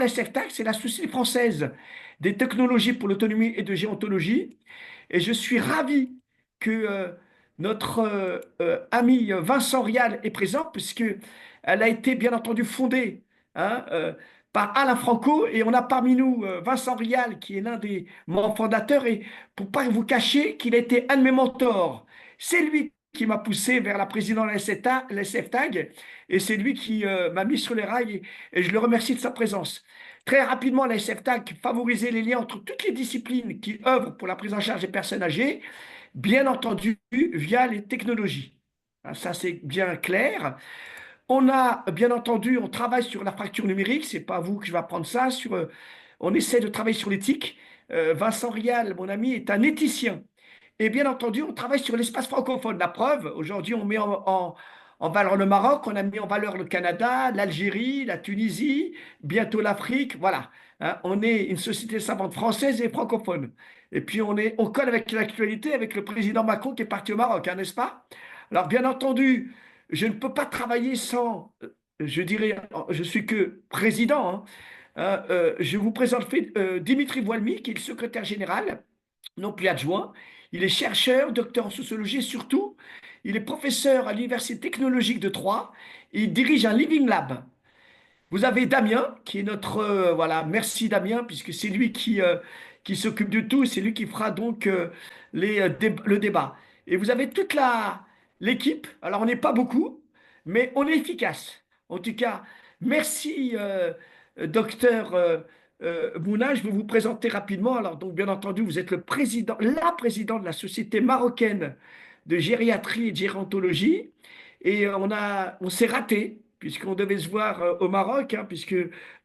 la SFTAC, c'est la Société française des technologies pour l'autonomie et de géontologie. Et je suis ravi que notre ami Vincent Rial est présent, puisque elle a été bien entendu fondée, hein, par Alain Franco. Et on a parmi nous Vincent Rial, qui est l'un des membres fondateurs. Et pour pas vous cacher qu'il a été un de mes mentors, c'est lui qui m'a poussé vers la présidence de la SFTAG. Et c'est lui qui m'a mis sur les rails. Et je le remercie de sa présence. Très rapidement, la SFTAC favorisait les liens entre toutes les disciplines qui œuvrent pour la prise en charge des personnes âgées, bien entendu via les technologies. Hein, ça, c'est bien clair. On a, bien entendu, on travaille sur la fracture numérique, c'est pas vous que je vais apprendre ça. On essaie de travailler sur l'éthique. Vincent Rial, mon ami, est un éthicien. Et bien entendu, on travaille sur l'espace francophone. La preuve, aujourd'hui, on met en valeur le Maroc, on a mis en valeur le Canada, l'Algérie, la Tunisie, bientôt l'Afrique. Voilà. Hein, on est une société savante française et francophone. Et puis, on colle avec l'actualité avec le président Macron qui est parti au Maroc, hein, n'est-ce pas? Alors, bien entendu, je ne peux pas travailler sans, je dirais, je suis que président. Hein. Je vous présente Dimitri Voilmy, qui est le secrétaire général, non plus adjoint. Il est chercheur, docteur en sociologie et surtout, il est professeur à l'Université technologique de Troyes et il dirige un Living Lab. Vous avez Damien, qui est notre... voilà, merci Damien, puisque c'est lui qui s'occupe de tout, c'est lui qui fera donc le débat. Et vous avez toute l'équipe. Alors, on n'est pas beaucoup, mais on est efficace. En tout cas, merci, docteur Mouna. Je vais vous présenter rapidement. Alors, donc, bien entendu, vous êtes la présidente de la Société marocaine de gériatrie et de gérontologie. Et on s'est raté, puisqu'on devait se voir au Maroc, hein, puisque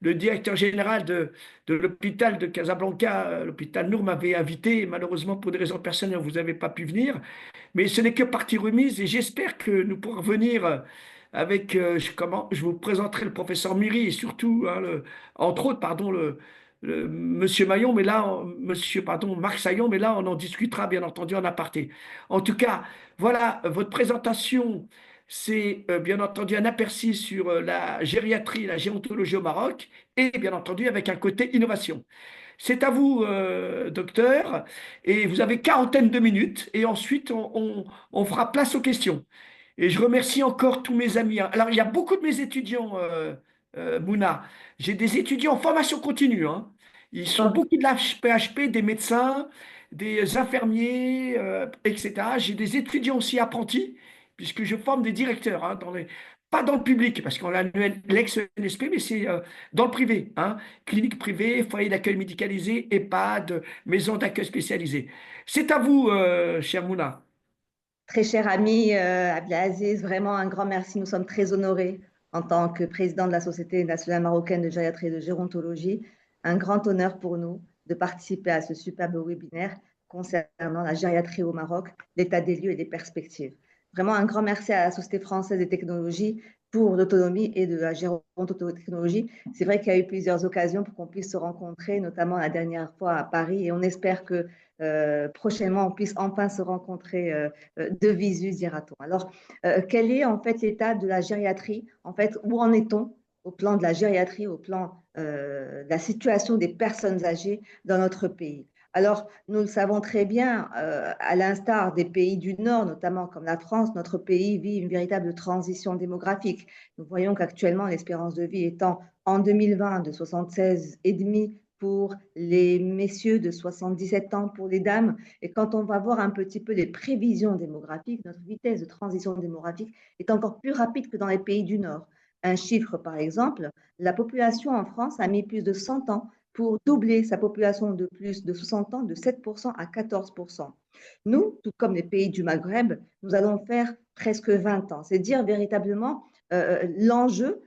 le directeur général de l'hôpital de Casablanca, l'hôpital Nour, m'avait invité. Et malheureusement, pour des raisons personnelles, vous n'avez pas pu venir. Mais ce n'est que partie remise et j'espère que nous pourrons venir avec, je vous présenterai le professeur Miri et surtout, hein, entre autres, pardon, Monsieur Maillon, mais là, Monsieur, pardon, Marc Saillon, mais là, on en discutera bien entendu en aparté. En tout cas, voilà, votre présentation, c'est bien entendu un aperçu sur la gériatrie, la gérontologie au Maroc et bien entendu avec un côté innovation. C'est à vous, docteur, et vous avez quarantaine de minutes, et ensuite on fera place aux questions. Et je remercie encore tous mes amis. Hein. Alors, il y a beaucoup de mes étudiants, Mouna. J'ai des étudiants en formation continue. Hein. Ils sont D'accord. beaucoup de la PHP, des médecins, des infirmiers, etc. J'ai des étudiants aussi apprentis, puisque je forme des directeurs, hein, pas dans le public, parce qu'on a l'ex-NSP, mais c'est dans le privé. Hein. Clinique privée, foyer d'accueil médicalisé, EHPAD, maison d'accueil spécialisée. C'est à vous, cher Mouna. Très cher ami Abdelaziz, vraiment un grand merci. Nous sommes très honorés en tant que président de la Société nationale marocaine de gériatrie et de gérontologie. Un grand honneur pour nous de participer à ce superbe webinaire concernant la gériatrie au Maroc, l'état des lieux et des perspectives. Vraiment un grand merci à la Société française des technologies pour l'autonomie et de la gérontotechnologie. C'est vrai qu'il y a eu plusieurs occasions pour qu'on puisse se rencontrer, notamment la dernière fois à Paris, et on espère que prochainement on puisse enfin se rencontrer de visu, dira-t-on. Alors, quel est en fait l'état de la gériatrie? En fait, où en est-on au plan de la gériatrie, au plan de la situation des personnes âgées dans notre pays? Alors, nous le savons très bien, à l'instar des pays du Nord, notamment comme la France, notre pays vit une véritable transition démographique. Nous voyons qu'actuellement, l'espérance de vie étant en 2020 de 76,5 pour les messieurs, de 77 ans pour les dames. Et quand on va voir un petit peu les prévisions démographiques, notre vitesse de transition démographique est encore plus rapide que dans les pays du Nord. Un chiffre, par exemple, la population en France a mis plus de 100 ans pour doubler sa population de plus de 60 ans de 7% à 14%. Nous, tout comme les pays du Maghreb, nous allons faire presque 20 ans. C'est dire véritablement l'enjeu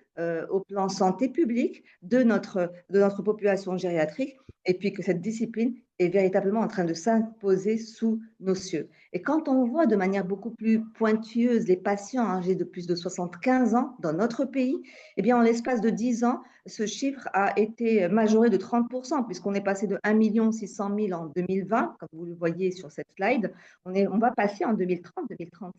au plan santé publique de notre population gériatrique et puis que cette discipline est véritablement en train de s'imposer sous nos cieux. Et quand on voit de manière beaucoup plus pointueuse les patients âgés de plus de 75 ans dans notre pays, eh bien, en l'espace de 10 ans, ce chiffre a été majoré de 30%, puisqu'on est passé de 1 600 000 en 2020, comme vous le voyez sur cette slide. On va passer en 2030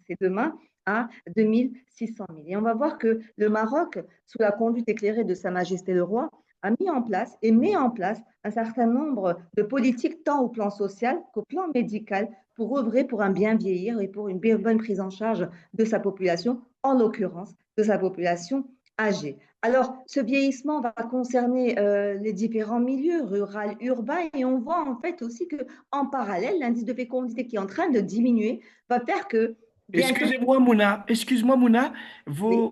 c'est demain, à 2 600 000. Et on va voir que le Maroc, sous la conduite éclairée de Sa Majesté le Roi, a mis en place et met en place un certain nombre de politiques tant au plan social qu'au plan médical pour œuvrer pour un bien vieillir et pour une bonne prise en charge de sa population, en l'occurrence de sa population âgée. Alors, ce vieillissement va concerner les différents milieux, rural, urbain, et on voit en fait aussi que, en parallèle, l'indice de fécondité qui est en train de diminuer va faire que bientôt, Excuse-moi Mouna, oui,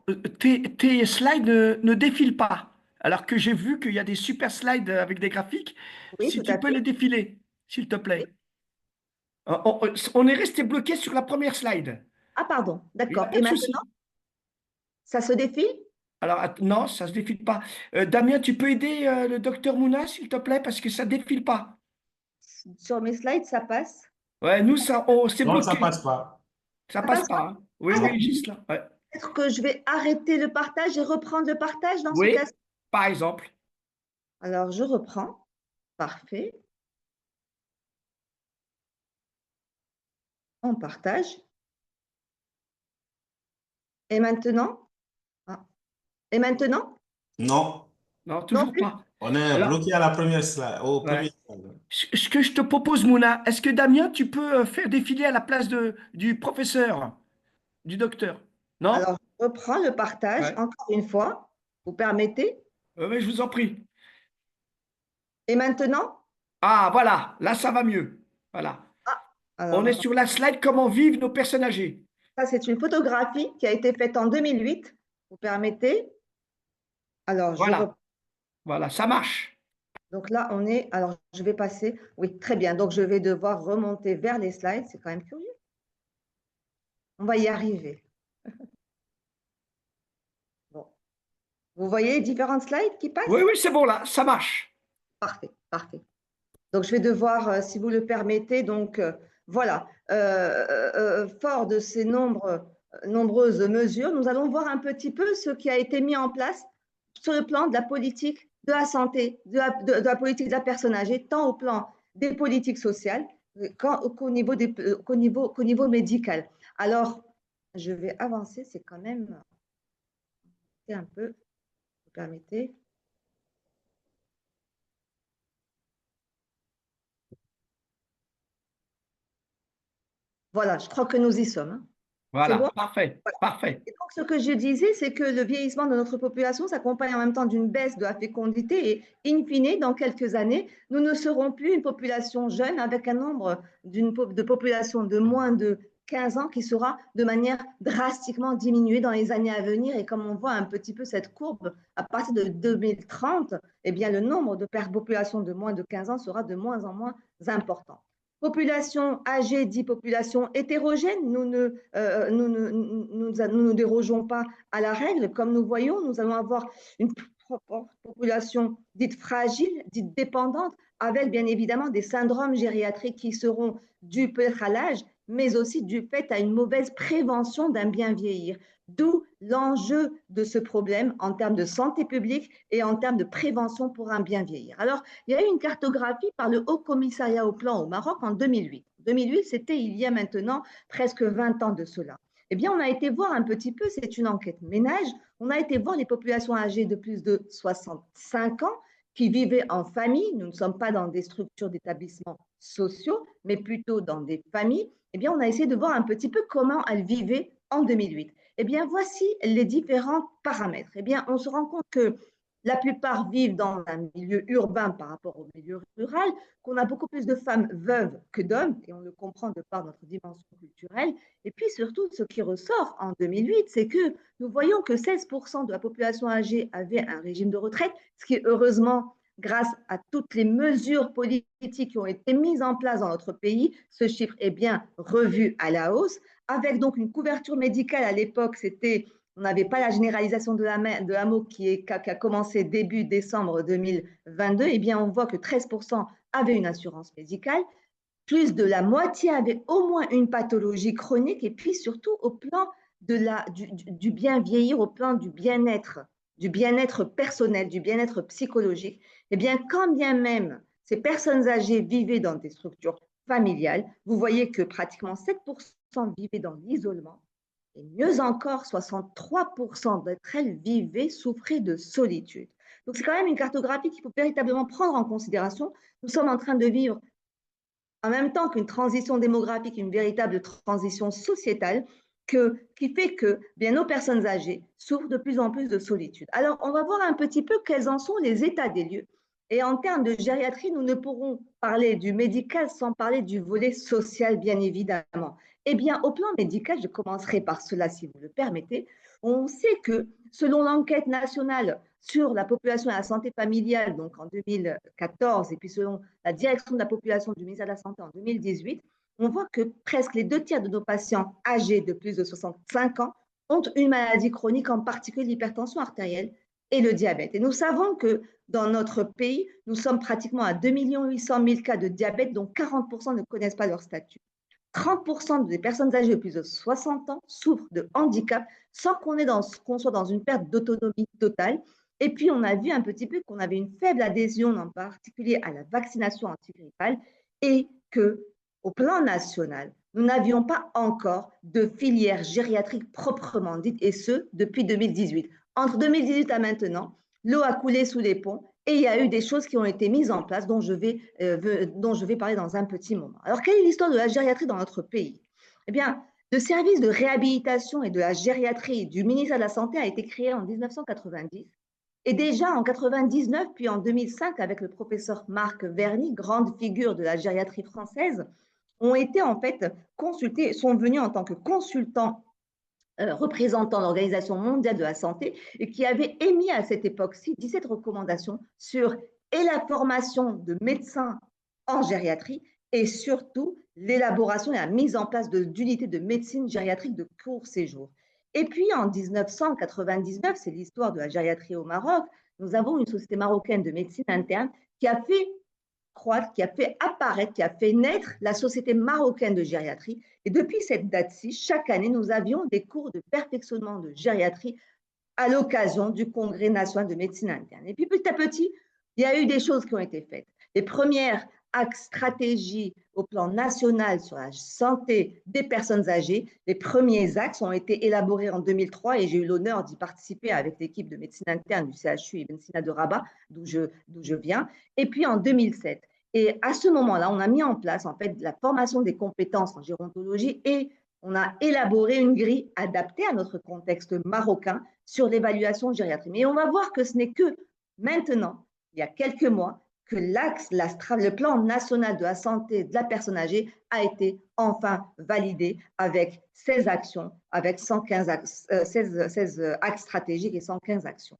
tes slides ne défilent pas. Alors que j'ai vu qu'il y a des super slides avec des graphiques. oui, Si tout tu à peux fait. les défiler, s'il te Oui. plaît. On est resté bloqué sur la première slide. Ah, pardon, Il n'y a d'accord. pas Et de maintenant, souci. ça se défile? Alors, non, ça ne se défile pas. Damien, tu peux aider le docteur Mouna, s'il te plaît, parce que ça ne défile pas. Sur mes slides, ça passe. Ouais, nous, ça, on s'est Non, ça bloqué. passe pas. Ça Ça passe passe pas? pas, hein. Oui, Ah, oui, d'accord. juste là. Ouais. Peut-être que je vais arrêter le partage et reprendre le partage dans ce cas. Oui, par exemple. Alors, je reprends. Parfait. On partage. Et maintenant? Ah. Et maintenant? Non, Non, Non toujours plus? pas. on est Alors, bloqué à la première slide, au ouais. premier slide. Ce que je te propose, Mouna, est-ce que Damien, tu peux faire défiler à la place du professeur, du docteur? Non? Alors, je reprends le partage Ouais. encore une fois. Vous permettez? Ouais, je vous en prie. Et maintenant? Ah, voilà, là, ça va mieux. Voilà. Ah, On alors, est attends. sur la slide comment vivent nos personnes âgées. Ça, c'est une photographie qui a été faite en 2008. Vous permettez? Alors, je reprends. Voilà, voilà, ça marche. Donc là, on est. Alors, je vais passer. Oui, très bien. Donc, je vais devoir remonter vers les slides. C'est quand même curieux. On va y arriver. Bon. Vous voyez les différentes slides qui Oui, passent? oui, c'est bon là, ça marche. Parfait, parfait. Donc, je vais devoir, si vous le permettez, donc voilà, fort de ces nombreuses mesures, nous allons voir un petit peu ce qui a été mis en place sur le plan de la politique de la santé, de la politique de la personne âgée, tant au plan des politiques sociales qu'au niveau, qu'au niveau médical. Alors, je vais avancer, c'est quand même un peu, vous permettez. Voilà, je crois que nous y sommes, hein. C'est bon? Voilà, parfait, parfait. Et donc, ce que je disais, c'est que le vieillissement de notre population s'accompagne en même temps d'une baisse de la fécondité et, in fine, dans quelques années, nous ne serons plus une population jeune avec un nombre de population de moins de 15 ans qui sera de manière drastiquement diminuée dans les années à venir. Et comme on voit un petit peu cette courbe, à partir de 2030, eh bien, le nombre de populations de moins de 15 ans sera de moins en moins important. Population âgée dit population hétérogène, nous ne dérogeons pas à la règle. Comme nous voyons, nous allons avoir une population dite fragile, dite dépendante, avec bien évidemment des syndromes gériatriques qui seront dus peut-être à l'âge, mais aussi du fait à une mauvaise prévention d'un bien vieillir. D'où l'enjeu de ce problème en termes de santé publique et en termes de prévention pour un bien vieillir. Alors, il y a eu une cartographie par le Haut Commissariat au Plan au Maroc en 2008. 2008, c'était il y a maintenant presque 20 ans de cela. Eh bien, on a été voir un petit peu, c'est une enquête ménage, on a été voir les populations âgées de plus de 65 ans qui vivaient en famille. Nous ne sommes pas dans des structures d'établissements sociaux, mais plutôt dans des familles. Eh bien, on a essayé de voir un petit peu comment elles vivaient en 2008. Eh bien, voici les différents paramètres. Eh bien, on se rend compte que la plupart vivent dans un milieu urbain par rapport au milieu rural, qu'on a beaucoup plus de femmes veuves que d'hommes, et on le comprend de par notre dimension culturelle. Et puis surtout, ce qui ressort en 2008, c'est que nous voyons que 16% de la population âgée avait un régime de retraite, ce qui est heureusement, grâce à toutes les mesures politiques qui ont été mises en place dans notre pays, ce chiffre est bien revu à la hausse, avec donc une couverture médicale à l'époque, c'était on n'avait pas la généralisation de la MO qui a commencé début décembre 2022. Eh bien, on voit que 13% avaient une assurance médicale, plus de la moitié avaient au moins une pathologie chronique, et puis surtout au plan du bien vieillir, au plan du bien-être personnel, du bien-être psychologique. Eh bien, quand bien même ces personnes âgées vivaient dans des structures familiales, vous voyez que pratiquement 7% vivaient dans l'isolement. Et mieux encore, 63% d'entre elles vivaient, souffraient de solitude. Donc, c'est quand même une cartographie qu'il faut véritablement prendre en considération. Nous sommes en train de vivre en même temps qu'une transition démographique, une véritable transition sociétale qui fait que bien, nos personnes âgées souffrent de plus en plus de solitude. Alors, on va voir un petit peu quels en sont les états des lieux. Et en termes de gériatrie, nous ne pourrons parler du médical sans parler du volet social, bien évidemment. Eh bien, au plan médical, je commencerai par cela, si vous le permettez. On sait que, selon l'enquête nationale sur la population et la santé familiale, donc en 2014, et puis selon la direction de la population du ministère de la Santé en 2018, on voit que presque les 2 tiers de nos patients âgés de plus de 65 ans ont une maladie chronique, en particulier l'hypertension artérielle et le diabète. Et nous savons que dans notre pays, nous sommes pratiquement à 2 800 000 cas de diabète, dont 40% ne connaissent pas leur statut. 30% des personnes âgées de plus de 60 ans souffrent de handicap sans qu'on soit dans une perte d'autonomie totale. Et puis, on a vu un petit peu qu'on avait une faible adhésion, en particulier à la vaccination antigrippale, et qu'au plan national, nous n'avions pas encore de filière gériatrique proprement dite, et ce, depuis 2018. Entre 2018 à maintenant, l'eau a coulé sous les ponts et il y a eu des choses qui ont été mises en place dont je vais parler dans un petit moment. Alors, quelle est l'histoire de la gériatrie dans notre pays? Eh bien, le service de réhabilitation et de la gériatrie du ministère de la Santé a été créé en 1990. Et déjà en 99, puis en 2005, avec le professeur Marc Verny, grande figure de la gériatrie française, ont été en fait consultés, sont venus en tant que consultants représentant l'Organisation mondiale de la santé et qui avait émis à cette époque-ci 17 recommandations sur et la formation de médecins en gériatrie et surtout l'élaboration et la mise en place d'unités de médecine gériatrique de court séjour. Et puis en 1999, c'est l'histoire de la gériatrie au Maroc, nous avons une société marocaine de médecine interne qui a fait croître, qui a fait apparaître, qui a fait naître la Société marocaine de gériatrie. Et depuis cette date-ci, chaque année, nous avions des cours de perfectionnement de gériatrie à l'occasion du Congrès national de médecine interne. Et puis petit à petit, il y a eu des choses qui ont été faites. Les premières axes stratégies au plan national sur la santé des personnes âgées, les premiers axes ont été élaborés en 2003 et j'ai eu l'honneur d'y participer avec l'équipe de médecine interne du CHU et médecine de Rabat, d'où je viens, et puis en 2007. Et à ce moment-là, on a mis en place en fait la formation des compétences en gérontologie et on a élaboré une grille adaptée à notre contexte marocain sur l'évaluation gériatrique. Mais on va voir que ce n'est que maintenant, il y a quelques mois, que le plan national de la santé de la personne âgée a été enfin validé avec 16 actions, avec 16 axes stratégiques et 115 actions.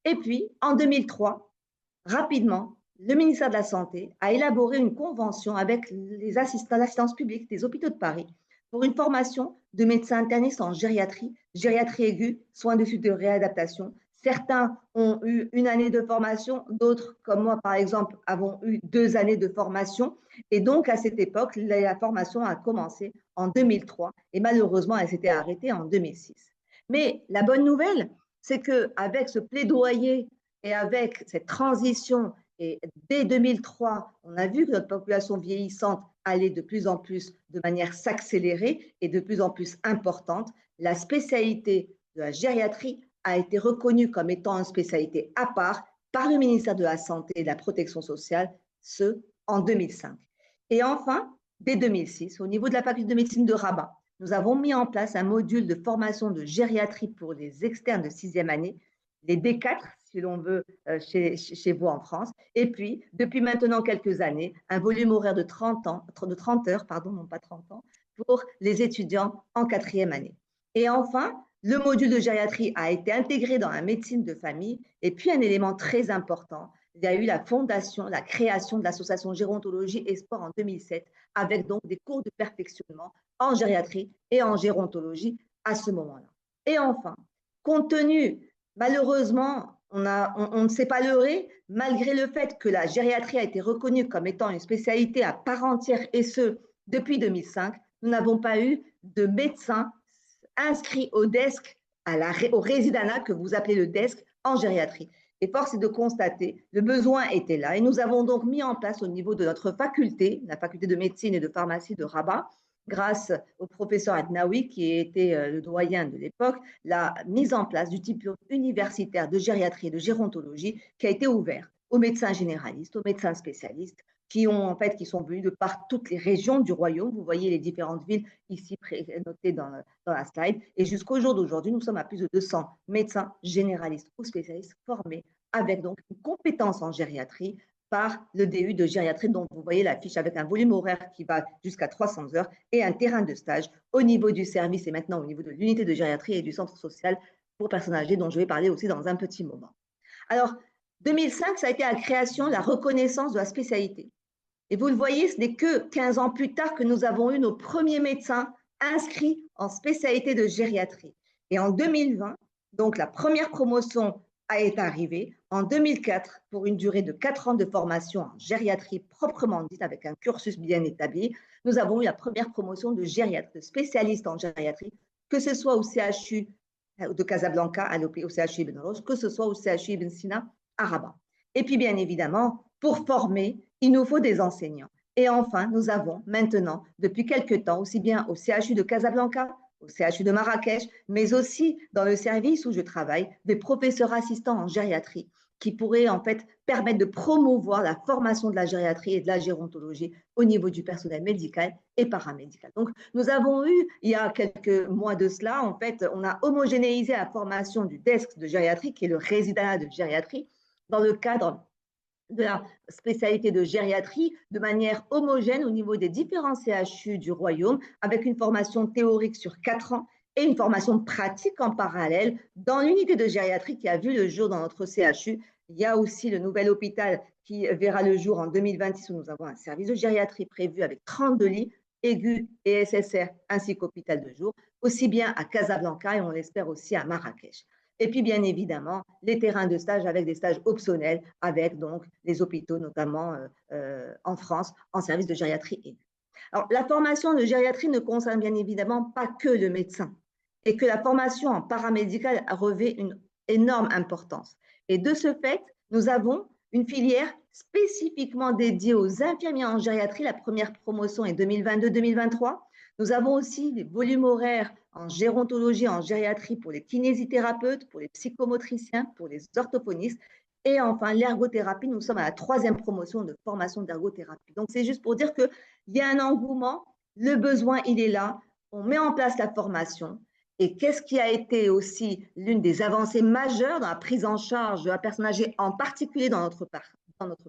Et puis, en 2003, rapidement, le ministère de la Santé a élaboré une convention avec les assistants d'assistance publique des hôpitaux de Paris pour une formation de médecins internistes en gériatrie, gériatrie aiguë, soins de suite de réadaptation. Certains ont eu une année de formation, d'autres, comme moi par exemple, avons eu 2 années de formation. Et donc, à cette époque, la formation a commencé en 2003 et malheureusement, elle s'était arrêtée en 2006. Mais la bonne nouvelle, c'est qu'avec ce plaidoyer et avec cette transition, et dès 2003, on a vu que notre population vieillissante allait de plus en plus de manière s'accélérer et de plus en plus importante. La spécialité de la gériatrie a été reconnue comme étant une spécialité à part par le ministère de la Santé et de la Protection sociale, ce en 2005. Et enfin, dès 2006, au niveau de la faculté de médecine de Rabat, nous avons mis en place un module de formation de gériatrie pour les externes de 6e année, les D4, si l'on veut, chez vous en France. Et puis, depuis maintenant quelques années, un volume horaire de 30 heures, non pas 30 ans, pour les étudiants en 4e année. Et enfin, le module de gériatrie a été intégré dans la médecine de famille. Et puis, un élément très important, il y a eu la fondation, la création de l'association Gérontologie et Sport en 2007, avec donc des cours de perfectionnement en gériatrie et en gérontologie à ce moment-là. Et enfin, compte tenu, malheureusement, on ne s'est pas leurré, malgré le fait que la gériatrie a été reconnue comme étant une spécialité à part entière, et ce, depuis 2005, nous n'avons pas eu de médecins inscrits au desk, au résidanat que vous appelez le desk en gériatrie. Et force est de constater, le besoin était là. Et nous avons donc mis en place au niveau de notre faculté, la faculté de médecine et de pharmacie de Rabat, grâce au professeur Adnaoui, qui était le doyen de l'époque, la mise en place du diplôme universitaire de gériatrie et de gérontologie qui a été ouvert aux médecins généralistes, aux médecins spécialistes, qui sont venus de par toutes les régions du royaume. Vous voyez les différentes villes ici notées dans la slide. Et jusqu'au jour d'aujourd'hui, nous sommes à plus de 200 médecins généralistes ou spécialistes formés avec donc une compétence en gériatrie par le DU de gériatrie, dont vous voyez l'affiche avec un volume horaire qui va jusqu'à 300 heures et un terrain de stage au niveau du service et maintenant au niveau de l'unité de gériatrie et du centre social pour personnes âgées, dont je vais parler aussi dans un petit moment. Alors, 2005, ça a été la création, la reconnaissance de la spécialité. Et vous le voyez, ce n'est que 15 ans plus tard que nous avons eu nos premiers médecins inscrits en spécialité de gériatrie. Et en 2020, donc la première promotion est arrivée en 2004 pour une durée de 4 ans de formation en gériatrie proprement dite avec un cursus bien établi. Nous avons eu la première promotion de gériatre, de spécialiste en gériatrie, que ce soit au CHU de Casablanca, au CHU Ibn Rose, que ce soit au CHU Ibn Sina à Rabat. Et puis bien évidemment, pour former, il nous faut des enseignants. Et enfin, nous avons maintenant, depuis quelque temps, aussi bien au CHU de Casablanca, au CHU de Marrakech, mais aussi dans le service où je travaille, des professeurs assistants en gériatrie qui pourraient en fait permettre de promouvoir la formation de la gériatrie et de la gérontologie au niveau du personnel médical et paramédical. Donc, nous avons eu, il y a quelques mois de cela, en fait, on a homogénéisé la formation du desk de gériatrie, qui est le résidat de gériatrie, dans le cadre de la spécialité de gériatrie de manière homogène au niveau des différents CHU du royaume, avec une formation théorique sur 4 ans et une formation pratique en parallèle dans l'unité de gériatrie qui a vu le jour dans notre CHU. Il y a aussi le nouvel hôpital qui verra le jour en 2026 où nous avons un service de gériatrie prévu avec 32 lits aigus et SSR ainsi qu'hôpital de jour, aussi bien à Casablanca et on l'espère aussi à Marrakech. Et puis, bien évidemment, les terrains de stage avec des stages optionnels, avec donc les hôpitaux, notamment en France, en service de gériatrie aiguë. Alors, la formation de gériatrie ne concerne bien évidemment pas que le médecin, et que la formation en paramédical revêt une énorme importance. Et de ce fait, nous avons une filière spécifiquement dédiée aux infirmiers en gériatrie. La première promotion est 2022-2023. Nous avons aussi des volumes horaires en gérontologie, en gériatrie pour les kinésithérapeutes, pour les psychomotriciens, pour les orthophonistes. Et enfin, l'ergothérapie, nous sommes à la 3e promotion de formation d'ergothérapie. Donc, c'est juste pour dire qu'il y a un engouement, le besoin, il est là, on met en place la formation. Et qu'est-ce qui a été aussi l'une des avancées majeures dans la prise en charge de la personne âgée, en particulier dans notre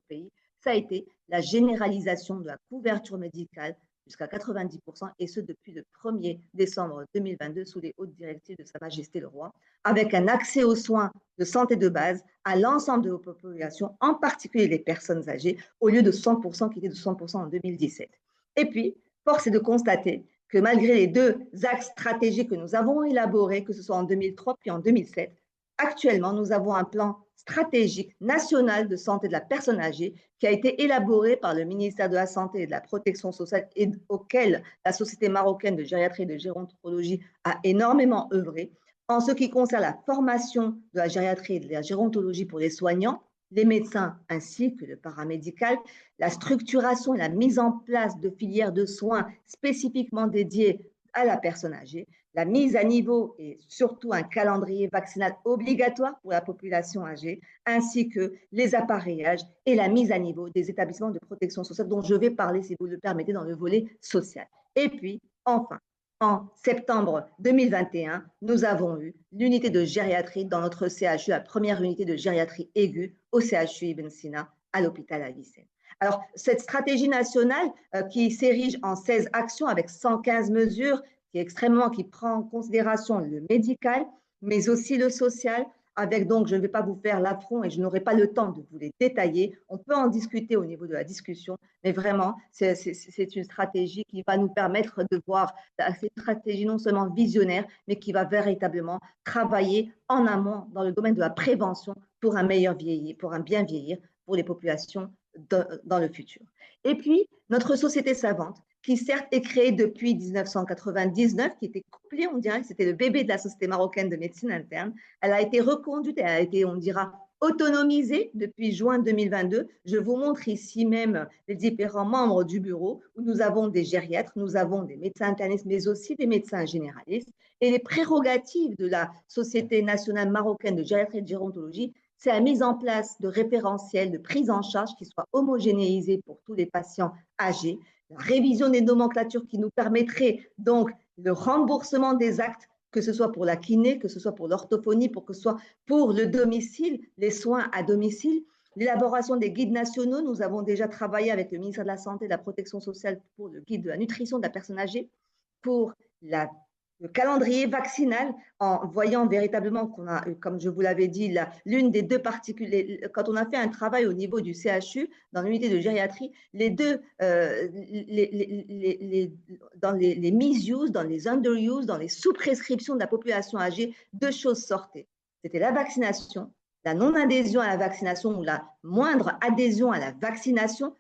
pays, ça a été la généralisation de la couverture médicale jusqu'à 90%, et ce depuis le 1er décembre 2022 sous les hautes directives de Sa Majesté le Roi, avec un accès aux soins de santé de base à l'ensemble de la population, en particulier les personnes âgées, au lieu de 100% qui était de 100% en 2017. Et puis, force est de constater que malgré les 2 axes stratégiques que nous avons élaborés, que ce soit en 2003 puis en 2007, actuellement, nous avons un plan stratégique national de santé de la personne âgée qui a été élaboré par le ministère de la Santé et de la Protection sociale et auquel la Société marocaine de gériatrie et de gérontologie a énormément œuvré en ce qui concerne la formation de la gériatrie et de la gérontologie pour les soignants, les médecins ainsi que le paramédical, la structuration et la mise en place de filières de soins spécifiquement dédiées à la personne âgée, la mise à niveau et surtout un calendrier vaccinal obligatoire pour la population âgée, ainsi que les appareillages et la mise à niveau des établissements de protection sociale dont je vais parler, si vous le permettez, dans le volet social. Et puis, enfin, en septembre 2021, nous avons eu l'unité de gériatrie dans notre CHU, la première unité de gériatrie aiguë au CHU Ibn Sina à l'hôpital Avicenne. Alors, cette stratégie nationale qui s'érige en 16 actions avec 115 mesures, qui prend en considération le médical, mais aussi le social, avec donc, je ne vais pas vous faire l'affront et je n'aurai pas le temps de vous les détailler. On peut en discuter au niveau de la discussion, mais vraiment, c'est une stratégie qui va nous permettre de voir, c'est une stratégie non seulement visionnaire, mais qui va véritablement travailler en amont dans le domaine de la prévention pour un meilleur vieillir, pour un bien vieillir pour les populations dans le futur. Et puis, notre société savante, qui certes est créée depuis 1999, qui était couplée, on dirait que c'était le bébé de la Société marocaine de médecine interne. Elle a été reconduite, elle a été, on dira, autonomisés depuis juin 2022. Je vous montre ici même les différents membres du bureau où nous avons des gériatres, nous avons des médecins internistes, mais aussi des médecins généralistes. Et les prérogatives de la Société nationale marocaine de gériatrie et de gérontologie, c'est la mise en place de référentiels de prise en charge qui soient homogénéisés pour tous les patients âgés, la révision des nomenclatures qui nous permettrait donc le remboursement des actes, que ce soit pour la kiné, que ce soit pour l'orthophonie, que ce soit pour le domicile, les soins à domicile, l'élaboration des guides nationaux. Nous avons déjà travaillé avec le ministère de la Santé et de la Protection sociale pour le guide de la nutrition de la personne âgée, pour le calendrier vaccinal, en voyant véritablement qu'on a, comme je vous l'avais dit, l'une des deux particules, quand on a fait un travail au niveau du CHU, dans l'unité de gériatrie, les deux, dans les misuse, dans les underuse, dans les sous-prescriptions de la population âgée, deux choses sortaient. C'était la vaccination, la non-adhésion à la vaccination ou la moindre adhésion à la vaccination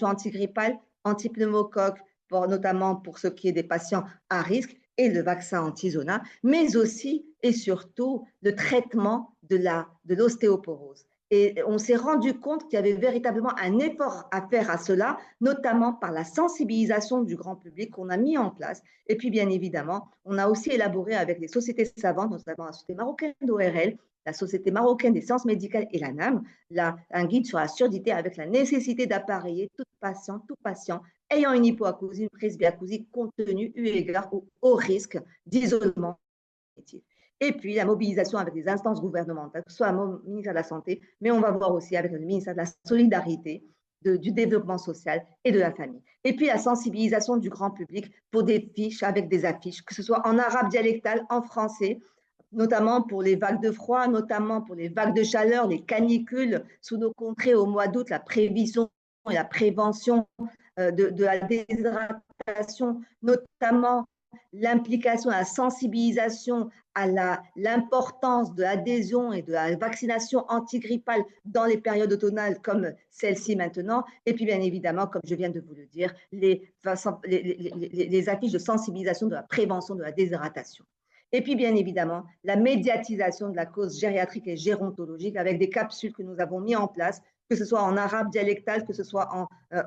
antigrippale, antipneumocoque, notamment pour ce qui est des patients à risque, et le vaccin anti-zona, mais aussi et surtout le traitement de l'ostéoporose. Et on s'est rendu compte qu'il y avait véritablement un effort à faire à cela, notamment par la sensibilisation du grand public qu'on a mis en place. Et puis, bien évidemment, on a aussi élaboré avec les sociétés savantes, notamment la Société marocaine d'ORL, la Société marocaine des sciences médicales et l'ANAM, un guide sur la surdité avec la nécessité d'appareiller tout patient ayant une hypoacousie, une presbyacousie, compte tenu eu égard au risque d'isolement. Et puis la mobilisation avec les instances gouvernementales, que ce soit le ministère de la Santé, mais on va voir aussi avec le ministère de la Solidarité, du développement social et de la famille. Et puis la sensibilisation du grand public pour des fiches avec des affiches, que ce soit en arabe dialectal, en français, notamment pour les vagues de froid, notamment pour les vagues de chaleur, les canicules sous nos contrées au mois d'août, la prévision et la prévention de la déshydratation, notamment l'implication, la sensibilisation à l'importance de l'adhésion et de la vaccination antigrippale dans les périodes automnales comme celle-ci maintenant. Et puis, bien évidemment, comme je viens de vous le dire, les affiches de sensibilisation de la prévention de la déshydratation. Et puis, bien évidemment, la médiatisation de la cause gériatrique et gérontologique avec des capsules que nous avons mis en place, que ce soit en arabe dialectal, que ce soit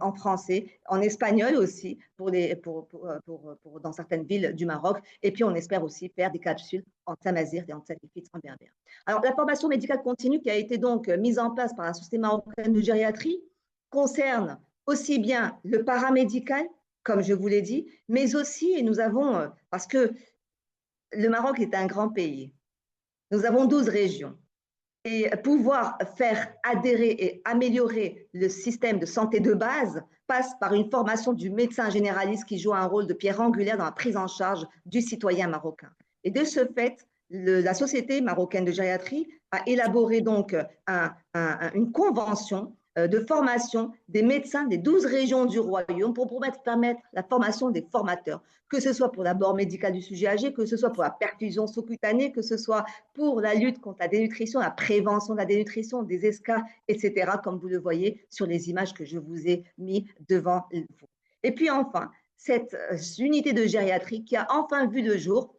en français, en espagnol aussi, dans certaines villes du Maroc. Et puis, on espère aussi faire des capsules en tamazigh et en tzakifit en berbère. Alors, la formation médicale continue qui a été donc mise en place par la Société marocaine de gériatrie concerne aussi bien le paramédical, comme je vous l'ai dit, mais aussi, et nous avons, parce que le Maroc est un grand pays, nous avons 12 régions. Et pouvoir faire adhérer et améliorer le système de santé de base passe par une formation du médecin généraliste qui joue un rôle de pierre angulaire dans la prise en charge du citoyen marocain. Et de ce fait, la Société marocaine de gériatrie a élaboré donc une convention de formation des médecins des 12 régions du royaume pour permettre la formation des formateurs, que ce soit pour l'abord médical du sujet âgé, que ce soit pour la perfusion sous-cutanée, que ce soit pour la lutte contre la dénutrition, la prévention de la dénutrition, des escas, etc., comme vous le voyez sur les images que je vous ai mis devant vous. Et puis enfin, cette unité de gériatrie qui a enfin vu le jour,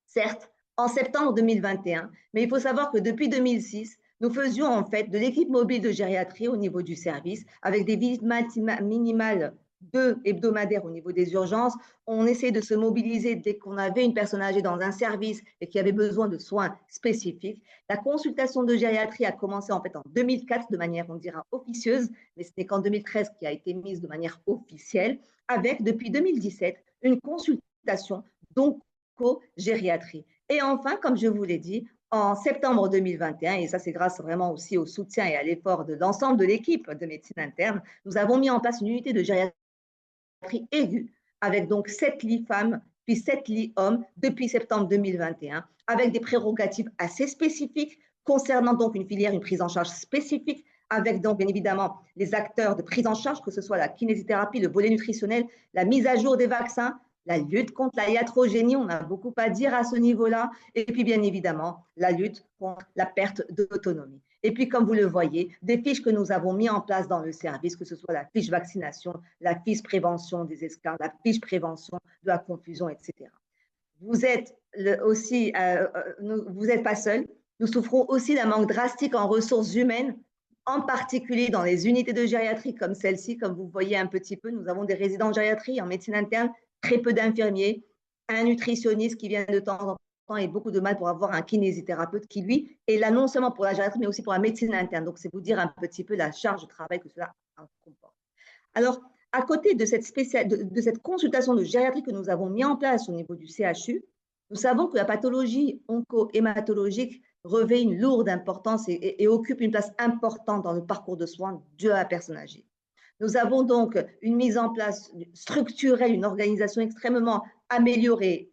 certes, en septembre 2021, mais il faut savoir que depuis 2006, nous faisions en fait de l'équipe mobile de gériatrie au niveau du service avec des visites minimales 2 hebdomadaires au niveau des urgences. On essayait de se mobiliser dès qu'on avait une personne âgée dans un service et qui avait besoin de soins spécifiques. La consultation de gériatrie a commencé en fait en 2004 de manière, on dira, officieuse, mais ce n'est qu'en 2013 qui a été mise de manière officielle, avec depuis 2017 une consultation d'onco-gériatrie. Et enfin, comme je vous l'ai dit, en septembre 2021, et ça c'est grâce vraiment aussi au soutien et à l'effort de l'ensemble de l'équipe de médecine interne, nous avons mis en place une unité de gériatrie aiguë avec donc 7 lits femmes puis 7 lits hommes depuis septembre 2021 avec des prérogatives assez spécifiques concernant donc une filière, une prise en charge spécifique avec donc bien évidemment les acteurs de prise en charge, que ce soit la kinésithérapie, le volet nutritionnel, la mise à jour des vaccins, la lutte contre la iatrogénie, on a beaucoup à dire à ce niveau-là, et puis bien évidemment la lutte contre la perte d'autonomie. Et puis comme vous le voyez, des fiches que nous avons mis en place dans le service, que ce soit la fiche vaccination, la fiche prévention des escarres, la fiche prévention de la confusion, etc. Vous êtes aussi, vous n'êtes pas seul. Nous souffrons aussi d'un manque drastique en ressources humaines, en particulier dans les unités de gériatrie comme celle-ci. Comme vous voyez un petit peu, nous avons des résidents en gériatrie, en médecine interne, très peu d'infirmiers, un nutritionniste qui vient de temps en temps et beaucoup de mal pour avoir un kinésithérapeute qui, lui, est là non seulement pour la gériatrie, mais aussi pour la médecine interne. Donc, c'est vous dire un petit peu la charge de travail que cela comporte. Alors, à côté de cette consultation de gériatrie que nous avons mis en place au niveau du CHU, nous savons que la pathologie onco-hématologique revêt une lourde importance et occupe une place importante dans le parcours de soins de la personne âgée. Nous avons donc une mise en place structurelle, une organisation extrêmement améliorée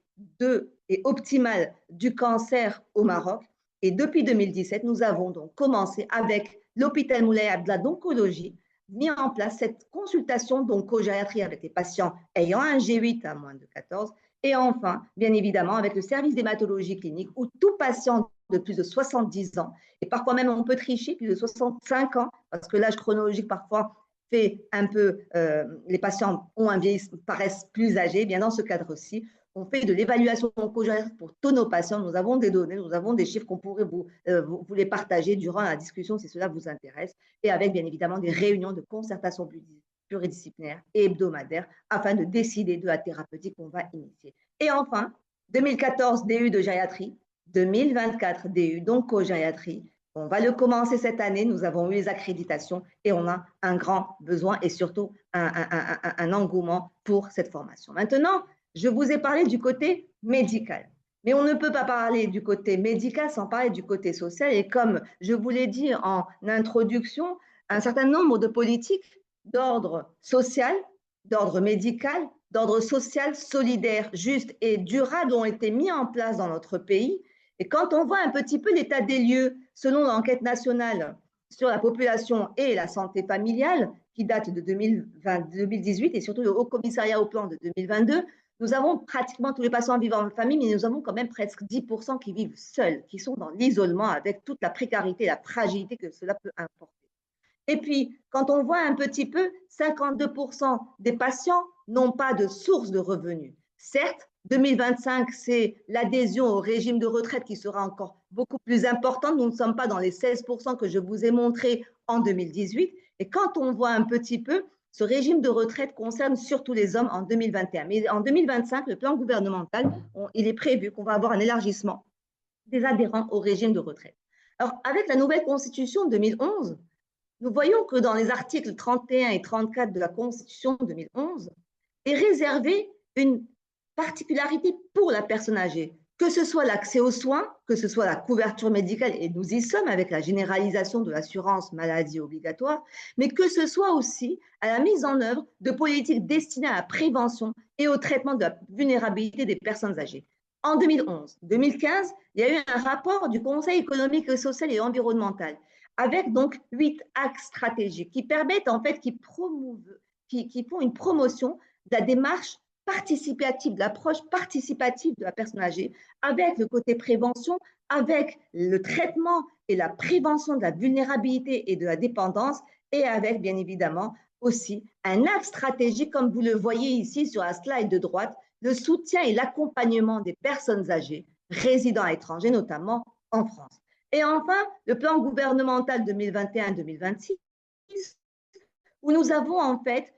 et optimale du cancer au Maroc. Et depuis 2017, nous avons donc commencé avec l'hôpital Moulay Abdellah d'oncologie, mis en place cette consultation d'oncogériatrie avec les patients ayant un G8 à moins de 14. Et enfin, bien évidemment, avec le service d'hématologie clinique où tout patient de plus de 70 ans, et parfois même on peut tricher, plus de 65 ans, parce que l'âge chronologique parfois fait un peu, les patients ont un vieillissement, paraissent plus âgés. Bien dans ce cadre-ci, on fait de l'évaluation oncogériatrique pour tous nos patients. Nous avons des données, nous avons des chiffres qu'on pourrait vous les partager durant la discussion si cela vous intéresse, et avec bien évidemment des réunions de concertation pluridisciplinaire et hebdomadaire afin de décider de la thérapeutique qu'on va initier. Et enfin, 2014 DU de gériatrie, 2024 DU d'oncogériatrie. On va le commencer cette année, nous avons eu les accréditations et on a un grand besoin et surtout un engouement pour cette formation. Maintenant, je vous ai parlé du côté médical. Mais on ne peut pas parler du côté médical sans parler du côté social. Et comme je vous l'ai dit en introduction, un certain nombre de politiques d'ordre social, d'ordre médical, d'ordre social, solidaire, juste et durable ont été mis en place dans notre pays. Et quand on voit un petit peu l'état des lieux, selon l'enquête nationale sur la population et la santé familiale, qui date de 2018 et surtout le Haut Commissariat au plan de 2022, nous avons pratiquement tous les patients vivant en famille, mais nous avons quand même presque 10% qui vivent seuls, qui sont dans l'isolement avec toute la précarité et la fragilité que cela peut importer. Et puis, quand on voit un petit peu, 52% des patients n'ont pas de source de revenus. Certes, 2025, c'est l'adhésion au régime de retraite qui sera encore beaucoup plus importante. Nous ne sommes pas dans les 16% que je vous ai montrés en 2018. Et quand on voit un petit peu, ce régime de retraite concerne surtout les hommes en 2021. Mais en 2025, le plan gouvernemental, il est prévu qu'on va avoir un élargissement des adhérents au régime de retraite. Alors, avec la nouvelle constitution de 2011, nous voyons que dans les articles 31 et 34 de la Constitution de 2011 est réservée une particularité pour la personne âgée, que ce soit l'accès aux soins, que ce soit la couverture médicale, et nous y sommes avec la généralisation de l'assurance maladie obligatoire, mais que ce soit aussi à la mise en œuvre de politiques destinées à la prévention et au traitement de la vulnérabilité des personnes âgées. En 2011-2015, il y a eu un rapport du Conseil économique, social et environnemental avec donc 8 axes stratégiques qui permettent en fait, qui font une promotion de la démarche participative, de l'approche participative de la personne âgée, avec le côté prévention, avec le traitement et la prévention de la vulnérabilité et de la dépendance, et avec bien évidemment aussi un axe stratégique, comme vous le voyez ici sur la slide de droite, le soutien et l'accompagnement des personnes âgées résidant à l'étranger, notamment en France. Et enfin, le plan gouvernemental 2021-2026, où nous avons en fait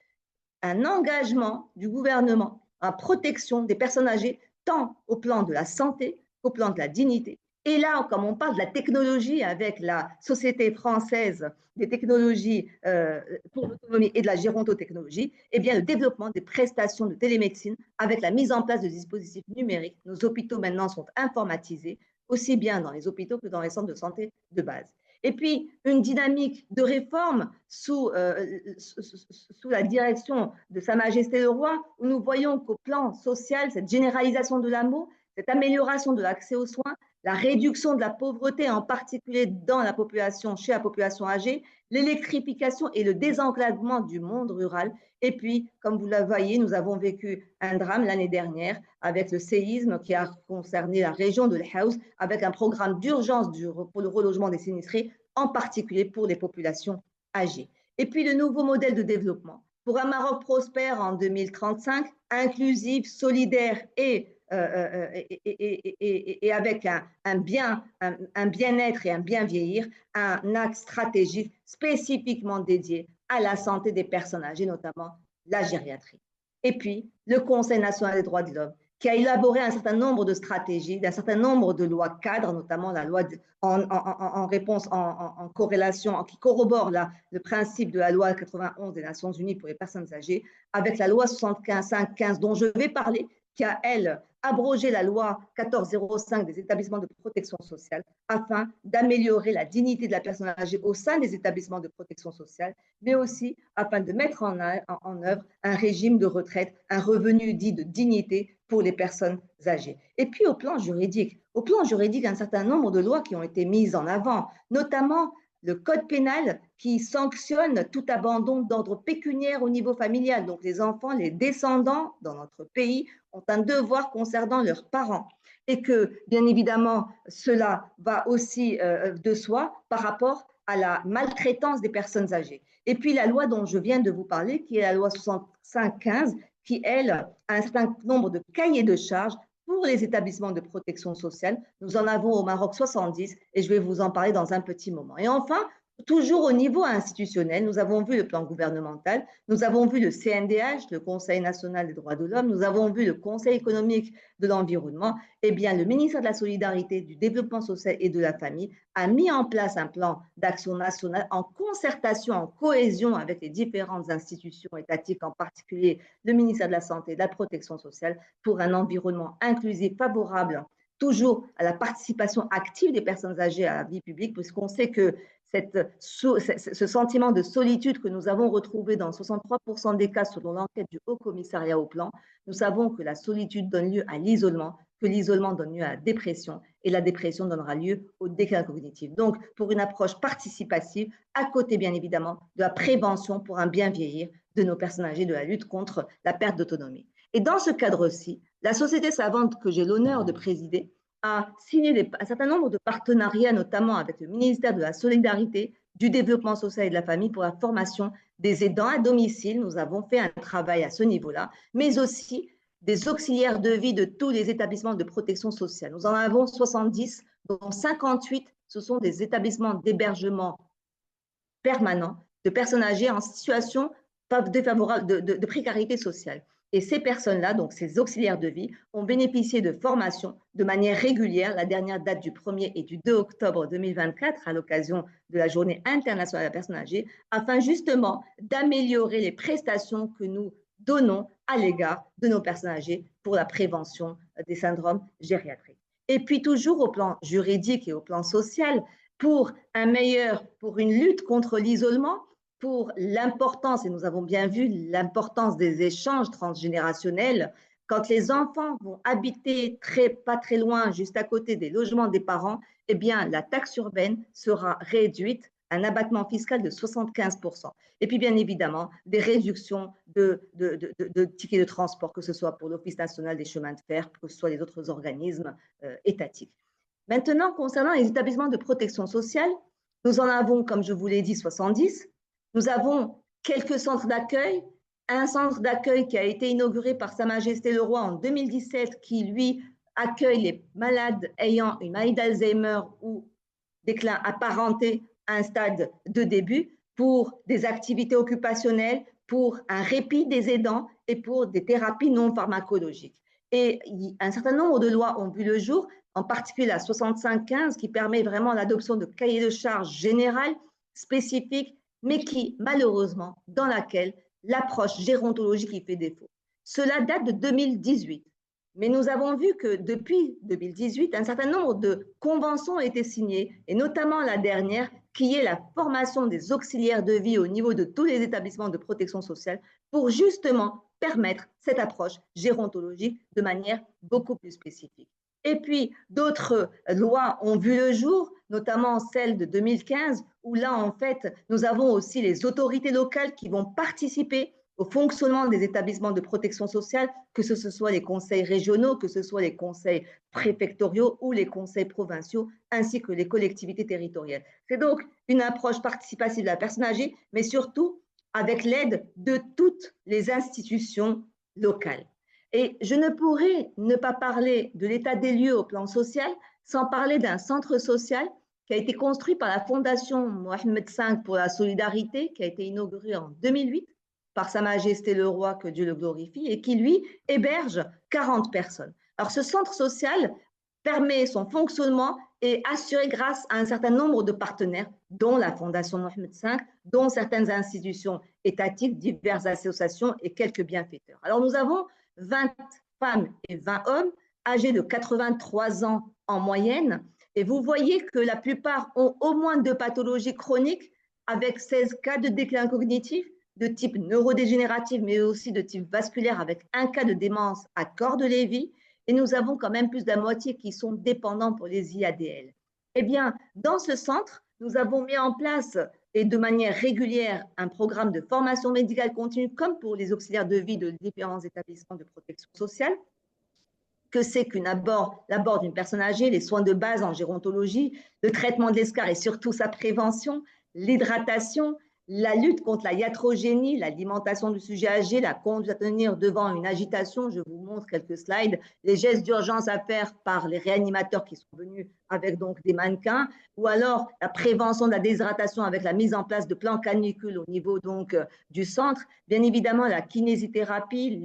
un engagement du gouvernement en protection des personnes âgées, tant au plan de la santé qu'au plan de la dignité. Et là, comme on parle de la technologie avec la Société française des technologies pour l'autonomie et de la gérontotechnologie, eh bien, le développement des prestations de télémédecine avec la mise en place de dispositifs numériques. Nos hôpitaux maintenant sont informatisés, aussi bien dans les hôpitaux que dans les centres de santé de base. Et puis, une dynamique de réforme sous la direction de Sa Majesté le Roi, où nous voyons qu'au plan social, cette généralisation de l'amour, cette amélioration de l'accès aux soins, la réduction de la pauvreté, en particulier dans la population, chez la population âgée, l'électrification et le désenclavement du monde rural. Et puis, comme vous le voyez, nous avons vécu un drame l'année dernière avec le séisme qui a concerné la région de l'Haouz, avec un programme d'urgence pour le relogement des sinistrés, en particulier pour les populations âgées. Et puis, le nouveau modèle de développement pour un Maroc prospère en 2035, inclusif, solidaire et et avec un bien-être et un bien vieillir, un axe stratégique spécifiquement dédié à la santé des personnes âgées, notamment la gériatrie. Et puis, le Conseil national des droits de l'homme, qui a élaboré un certain nombre de stratégies, d'un certain nombre de lois cadres, notamment la loi en réponse, en corrélation, qui corrobore le principe de la loi 91 des Nations Unies pour les personnes âgées, avec la loi 75-515 dont je vais parler, qui a, elle, abrogé la loi 1405 des établissements de protection sociale afin d'améliorer la dignité de la personne âgée au sein des établissements de protection sociale, mais aussi afin de mettre en œuvre un régime de retraite, un revenu dit de dignité pour les personnes âgées. Et puis au plan juridique, un certain nombre de lois qui ont été mises en avant, notamment le code pénal qui sanctionne tout abandon d'ordre pécuniaire au niveau familial. Donc les enfants, les descendants dans notre pays ont un devoir concernant leurs parents. Et que, bien évidemment, cela va aussi de soi par rapport à la maltraitance des personnes âgées. Et puis la loi dont je viens de vous parler, qui est la loi 65-15, qui, elle, a un certain nombre de cahiers de charges pour les établissements de protection sociale. Nous en avons au Maroc 70 et je vais vous en parler dans un petit moment. Et enfin, toujours au niveau institutionnel, nous avons vu le plan gouvernemental, nous avons vu le CNDH, le Conseil national des droits de l'homme, nous avons vu le Conseil économique de l'environnement. Eh bien, le ministère de la Solidarité, du Développement social et de la Famille a mis en place un plan d'action nationale en concertation, en cohésion avec les différentes institutions étatiques, en particulier le ministère de la Santé et de la Protection sociale, pour un environnement inclusif favorable toujours à la participation active des personnes âgées à la vie publique, puisqu'on sait que ce sentiment de solitude que nous avons retrouvé dans 63% des cas selon l'enquête du Haut Commissariat au Plan, nous savons que la solitude donne lieu à l'isolement, que l'isolement donne lieu à la dépression et la dépression donnera lieu au déclin cognitif. Donc, pour une approche participative, à côté bien évidemment de la prévention pour un bien vieillir de nos personnes âgées, de la lutte contre la perte d'autonomie. Et dans ce cadre-ci, la Société savante que j'ai l'honneur de présider a signé un certain nombre de partenariats, notamment avec le ministère de la Solidarité, du Développement social et de la Famille pour la formation des aidants à domicile. Nous avons fait un travail à ce niveau-là, mais aussi des auxiliaires de vie de tous les établissements de protection sociale. Nous en avons 70, dont 58, ce sont des établissements d'hébergement permanent de personnes âgées en situation de précarité sociale. Et ces personnes-là, donc ces auxiliaires de vie, ont bénéficié de formations de manière régulière. La dernière date du 1er et du 2 octobre 2024, à l'occasion de la Journée internationale de la personne âgée, afin justement d'améliorer les prestations que nous donnons à l'égard de nos personnes âgées pour la prévention des syndromes gériatriques. Et puis toujours au plan juridique et au plan social, pour une lutte contre l'isolement, pour l'importance, et nous avons bien vu l'importance des échanges transgénérationnels, quand les enfants vont habiter pas très loin, juste à côté des logements des parents, eh bien, la taxe urbaine sera réduite, un abattement fiscal de 75%. Et puis, bien évidemment, des réductions de tickets de transport, que ce soit pour l'Office national des chemins de fer, que ce soit les autres organismes étatiques. Maintenant, concernant les établissements de protection sociale, nous en avons, comme je vous l'ai dit, 70. Nous avons quelques centres d'accueil. Un centre d'accueil qui a été inauguré par Sa Majesté le Roi en 2017, qui, lui, accueille les malades ayant une maladie d'Alzheimer ou déclin apparenté à un stade de début, pour des activités occupationnelles, pour un répit des aidants et pour des thérapies non pharmacologiques. Et un certain nombre de lois ont vu le jour, en particulier la 65-15, qui permet vraiment l'adoption de cahiers de charges générales, spécifiques, mais qui, malheureusement, dans laquelle l'approche gérontologique y fait défaut. Cela date de 2018. Mais nous avons vu que depuis 2018, un certain nombre de conventions ont été signées, et notamment la dernière, qui est la formation des auxiliaires de vie au niveau de tous les établissements de protection sociale, pour justement permettre cette approche gérontologique de manière beaucoup plus spécifique. Et puis, d'autres lois ont vu le jour, notamment celle de 2015, où là, en fait, nous avons aussi les autorités locales qui vont participer au fonctionnement des établissements de protection sociale, que ce soit les conseils régionaux, que ce soit les conseils préfectoriaux ou les conseils provinciaux, ainsi que les collectivités territoriales. C'est donc une approche participative de la personne âgée, mais surtout avec l'aide de toutes les institutions locales. Et je ne pourrais ne pas parler de l'état des lieux au plan social sans parler d'un centre social qui a été construit par la Fondation Mohamed V pour la solidarité, qui a été inauguré en 2008 par Sa Majesté le Roi, que Dieu le glorifie, et qui, lui, héberge 40 personnes. Alors, ce centre social permet son fonctionnement et assuré grâce à un certain nombre de partenaires, dont la Fondation Mohamed V, dont certaines institutions étatiques, diverses associations et quelques bienfaiteurs. Alors, nous avons 20 femmes et 20 hommes âgés de 83 ans en moyenne, et vous voyez que la plupart ont au moins 2 pathologies chroniques, avec 16 cas de déclin cognitif, de type neurodégénératif, mais aussi de type vasculaire, avec un cas de démence à corps de Lévy, et nous avons quand même plus de la moitié qui sont dépendants pour les IADL. Eh bien, dans ce centre, nous avons mis en place, et de manière régulière, un programme de formation médicale continue, comme pour les auxiliaires de vie de différents établissements de protection sociale. Que c'est l'abord d'une personne âgée, les soins de base en gérontologie, le traitement de l'escar et surtout sa prévention, l'hydratation, la lutte contre la iatrogénie, l'alimentation du sujet âgé, la conduite à tenir devant une agitation. Je vous montre quelques slides, les gestes d'urgence à faire par les réanimateurs qui sont venus avec donc des mannequins, ou alors la prévention de la déshydratation avec la mise en place de plans canicules au niveau donc du centre. Bien évidemment, la kinésithérapie,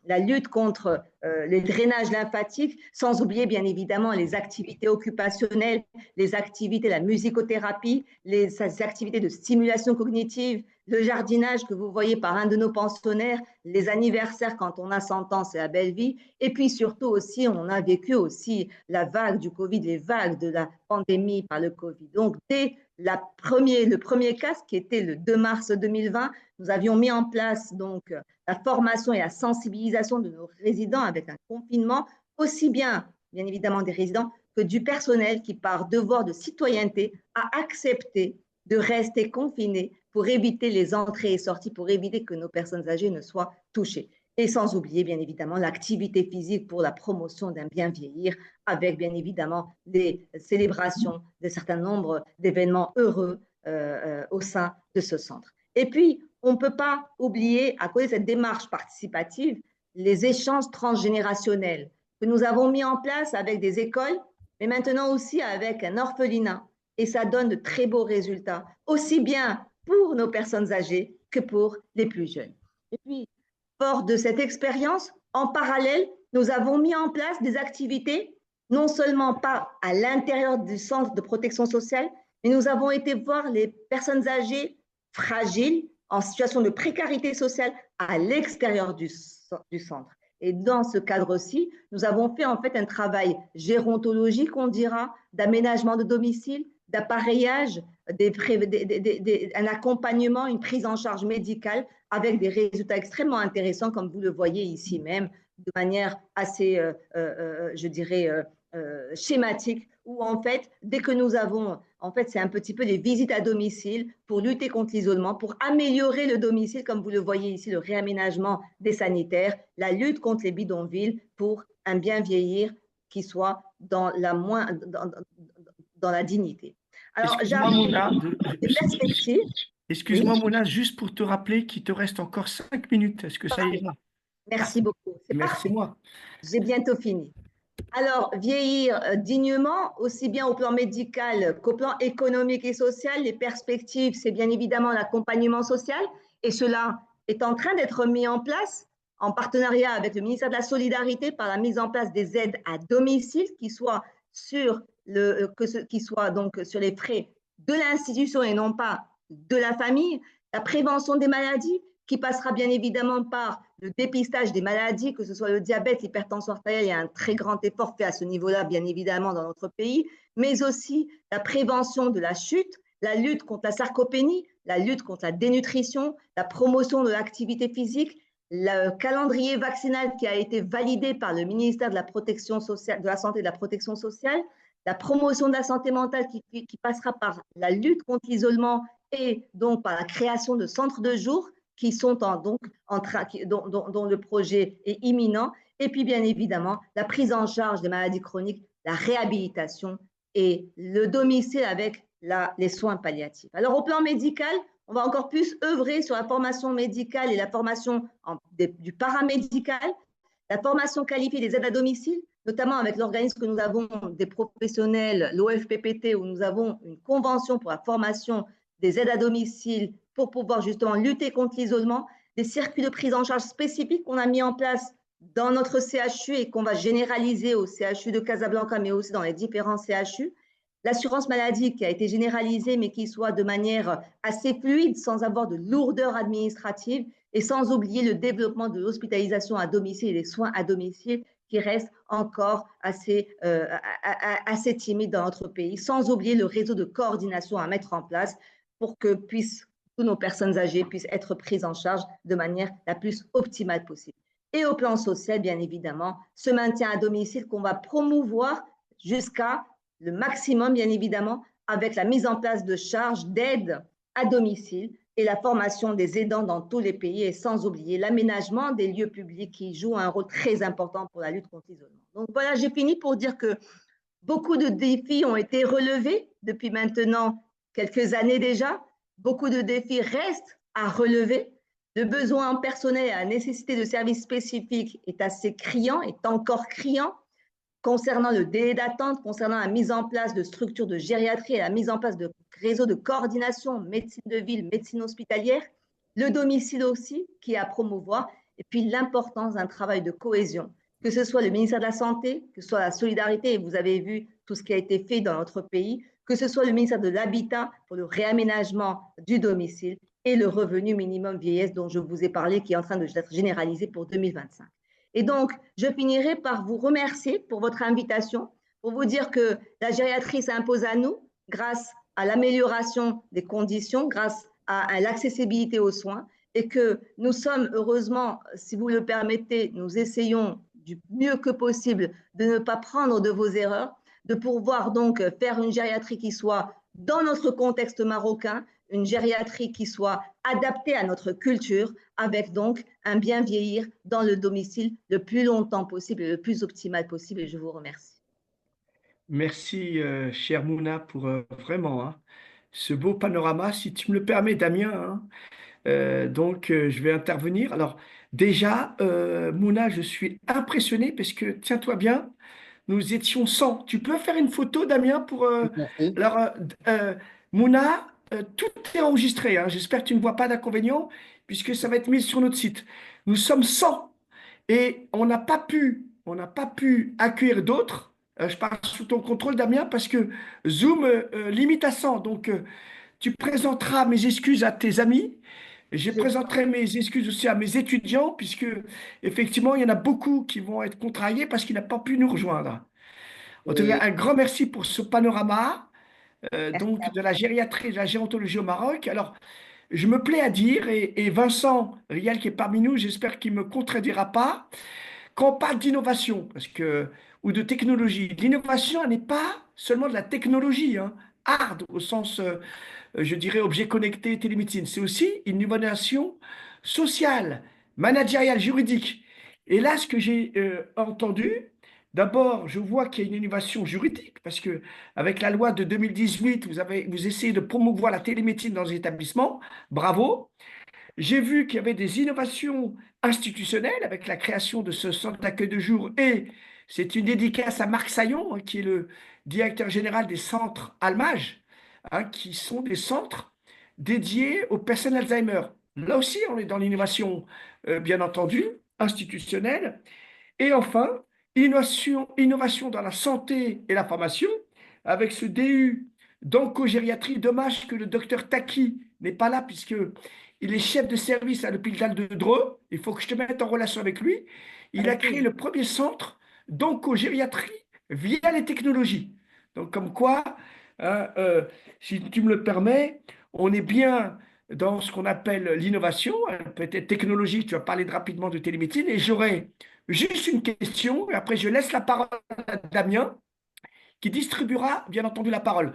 la lutte contre les drainages lymphatiques, sans oublier bien évidemment les activités occupationnelles, les activités, la musicothérapie, les activités de stimulation cognitive, le jardinage que vous voyez par un de nos pensionnaires, les anniversaires quand on a 100 ans, c'est la belle vie, et puis surtout aussi, on a vécu aussi la vague du Covid, les vagues de la pandémie par le Covid. Donc, dès le premier cas, qui était le 2 mars 2020, nous avions mis en place donc la formation et la sensibilisation de nos résidents avec un confinement, aussi bien évidemment des résidents que du personnel qui, par devoir de citoyenneté, a accepté de rester confinés pour éviter les entrées et sorties, pour éviter que nos personnes âgées ne soient touchées. Et sans oublier, bien évidemment, l'activité physique pour la promotion d'un bien vieillir, avec bien évidemment des célébrations de certains nombres d'événements heureux au sein de ce centre. Et puis, on ne peut pas oublier, à cause de cette démarche participative, les échanges transgénérationnels que nous avons mis en place avec des écoles, mais maintenant aussi avec un orphelinat. Et ça donne de très beaux résultats, aussi bien pour nos personnes âgées que pour les plus jeunes. Et puis, fort de cette expérience, en parallèle, nous avons mis en place des activités, non seulement pas à l'intérieur du centre de protection sociale, mais nous avons été voir les personnes âgées fragiles, en situation de précarité sociale, à l'extérieur du centre. Et dans ce cadre-ci, nous avons fait en fait un travail gérontologique, on dira, d'aménagement de domicile, d'appareillage, un accompagnement, une prise en charge médicale avec des résultats extrêmement intéressants, comme vous le voyez ici même, de manière assez, je dirais, schématique, où en fait, dès que nous avons, en fait, c'est un petit peu des visites à domicile pour lutter contre l'isolement, pour améliorer le domicile, comme vous le voyez ici, le réaménagement des sanitaires, la lutte contre les bidonvilles pour un bien vieillir qui soit dans la dignité. Alors, excuse-moi, Mouna, des perspectives. excuse-moi, Oui. Mouna, juste pour te rappeler qu'il te reste encore 5 minutes. Est-ce que ça ira? Merci beaucoup. C'est Merci parfait. moi. J'ai bientôt fini. Alors, vieillir dignement, aussi bien au plan médical qu'au plan économique et social, les perspectives, c'est bien évidemment l'accompagnement social, et cela est en train d'être mis en place en partenariat avec le ministère de la Solidarité par la mise en place des aides à domicile qui soient donc sur les frais de l'institution et non pas de la famille, la prévention des maladies qui passera bien évidemment par le dépistage des maladies, que ce soit le diabète, l'hypertension artérielle. Il y a un très grand effort fait à ce niveau-là, bien évidemment, dans notre pays, mais aussi la prévention de la chute, la lutte contre la sarcopénie, la lutte contre la dénutrition, la promotion de l'activité physique, le calendrier vaccinal qui a été validé par le ministère de la Protection sociale, de la Santé et de la Protection sociale, la promotion de la santé mentale qui passera par la lutte contre l'isolement et donc par la création de centres de jour qui sont dont le projet est imminent, et puis bien évidemment la prise en charge des maladies chroniques, la réhabilitation et le domicile avec les soins palliatifs. Alors au plan médical, On va encore plus œuvrer sur la formation médicale et la formation du paramédical, la formation qualifiée des aides à domicile, notamment avec l'organisme que nous avons des professionnels, l'OFPPT, où nous avons une convention pour la formation des aides à domicile pour pouvoir justement lutter contre l'isolement, des circuits de prise en charge spécifiques qu'on a mis en place dans notre CHU et qu'on va généraliser au CHU de Casablanca, mais aussi dans les différents CHU. L'assurance maladie qui a été généralisée, mais qui soit de manière assez fluide, sans avoir de lourdeur administrative, et sans oublier le développement de l'hospitalisation à domicile et des soins à domicile qui reste encore assez timide dans notre pays, sans oublier le réseau de coordination à mettre en place pour que toutes nos personnes âgées puissent être prises en charge de manière la plus optimale possible. Et au plan social, bien évidemment, ce maintien à domicile qu'on va promouvoir jusqu'à le maximum, bien évidemment, avec la mise en place de charges d'aide à domicile et la formation des aidants dans tous les pays, et sans oublier l'aménagement des lieux publics qui jouent un rôle très important pour la lutte contre l'isolement. Donc voilà, j'ai fini pour dire que beaucoup de défis ont été relevés depuis maintenant quelques années déjà. Beaucoup de défis restent à relever. Le besoin en personnel et la nécessité de services spécifiques est assez criant, est encore criant. Concernant le délai d'attente, concernant la mise en place de structures de gériatrie et la mise en place de réseaux de coordination, médecine de ville, médecine hospitalière, le domicile aussi qui est à promouvoir, et puis l'importance d'un travail de cohésion, que ce soit le ministère de la Santé, que ce soit la solidarité, et vous avez vu tout ce qui a été fait dans notre pays, que ce soit le ministère de l'Habitat pour le réaménagement du domicile et le revenu minimum vieillesse dont je vous ai parlé, qui est en train d'être généralisé pour 2025. Et donc, je finirai par vous remercier pour votre invitation, pour vous dire que la gériatrie s'impose à nous grâce à l'amélioration des conditions, grâce à l'accessibilité aux soins, et que nous sommes, heureusement, si vous le permettez, nous essayons du mieux que possible de ne pas prendre de vos erreurs, de pouvoir donc faire une gériatrie qui soit dans notre contexte marocain, une gériatrie qui soit adaptée à notre culture, avec donc un bien vieillir dans le domicile le plus longtemps possible et le plus optimal possible. Et je vous remercie. Merci, chère Mouna, pour vraiment hein, ce beau panorama. Si tu me le permets, Damien, hein, je vais intervenir. Alors, déjà, Mouna, je suis impressionné parce que, tiens-toi bien, nous étions 100. Tu peux faire une photo, Damien, pour... Merci. alors, Mouna, tout est enregistré, hein. J'espère que tu ne vois pas d'inconvénient puisque ça va être mis sur notre site. Nous sommes 100 et on n'a pas pu accueillir d'autres. Je parle sous ton contrôle, Damien, parce que Zoom limite à 100. Donc, tu présenteras mes excuses à tes amis. Je présenterai mes excuses aussi à mes étudiants, puisque effectivement, il y en a beaucoup qui vont être contrariés parce qu'ils n'ont pas pu nous rejoindre. En tout cas, Et un grand merci pour ce panorama Merci donc à de vous. la gériatrie et de la gérontologie au Maroc. Alors, je me plais à dire, et Vincent Rial qui est parmi nous, j'espère qu'il ne me contredira pas, quand on parle d'innovation, ou de technologie, l'innovation, elle n'est pas seulement de la technologie, hein, hard au sens, je dirais, objet connecté, télémédecine. C'est aussi une innovation sociale, managériale, juridique. Et là, ce que j'ai entendu, d'abord, je vois qu'il y a une innovation juridique, parce que avec la loi de 2018, vous essayez de promouvoir la télémédecine dans les établissements. Bravo. J'ai vu qu'il y avait des innovations institutionnelles avec la création de ce centre d'accueil de jour et c'est une dédicace à Marc Saillon, hein, qui est le directeur général des centres Almage, hein, qui sont des centres dédiés aux personnes Alzheimer. Là aussi, on est dans l'innovation, bien entendu, institutionnelle. Et enfin, innovation dans la santé et la formation, avec ce DU d'oncogériatrie. Dommage que le docteur Taki n'est pas là, puisque il est chef de service à l'hôpital de Dreux. Il faut que je te mette en relation avec lui. Il a Avec créé plaisir. le premier centre d'oncogériatrie via les technologies. Donc, comme quoi, hein, si tu me le permets, on est bien dans ce qu'on appelle l'innovation, hein, peut-être technologique. Tu as parlé rapidement de télémédecine, et j'aurais juste une question, et après je laisse la parole à Damien, qui distribuera bien entendu la parole.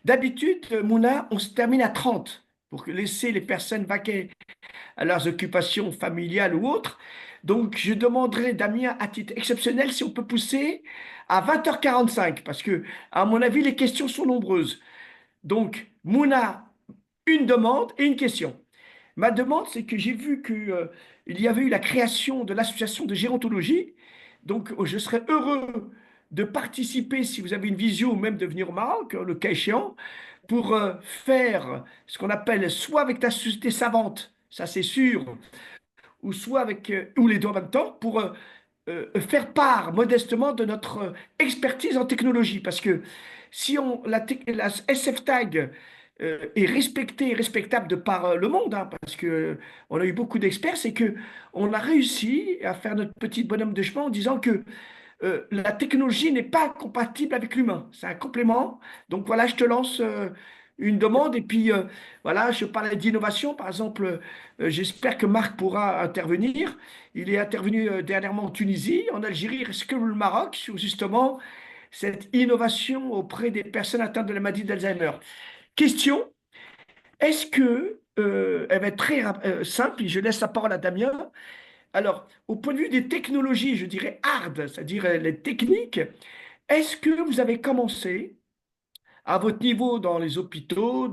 D'habitude, Mouna, on se termine à 30 pour laisser les personnes vaquer à leurs occupations familiales ou autres. Donc, je demanderai, Damien, à titre exceptionnel, si on peut pousser à 20h45, parce que, à mon avis, les questions sont nombreuses. Donc, Mouna, une demande et une question. Ma demande, c'est que j'ai vu que, il y avait eu la création de l'association de gérontologie. Donc, je serais heureux de participer, si vous avez une visio, ou même de venir au Maroc, le cas échéant, pour faire ce qu'on appelle soit avec ta société savante, ça c'est sûr, ou soit avec, ou les deux en même temps, pour faire part modestement de notre expertise en technologie. Parce que si la SF Tag est respectée et respectable de par le monde, hein, parce que on a eu beaucoup d'experts, c'est que on a réussi à faire notre petit bonhomme de chemin en disant que la technologie n'est pas compatible avec l'humain. C'est un complément. Donc voilà, je te lance une demande. Et puis voilà, je parlais d'innovation. Par exemple, j'espère que Marc pourra intervenir. Il est intervenu dernièrement en Tunisie, en Algérie, ainsi que le Maroc, sur justement cette innovation auprès des personnes atteintes de la maladie d'Alzheimer. Question, est-ce que, elle va être très simple, et je laisse la parole à Damien. Alors, au point de vue des technologies, je dirais hard, c'est-à-dire les techniques, est-ce que vous avez commencé à votre niveau dans les hôpitaux,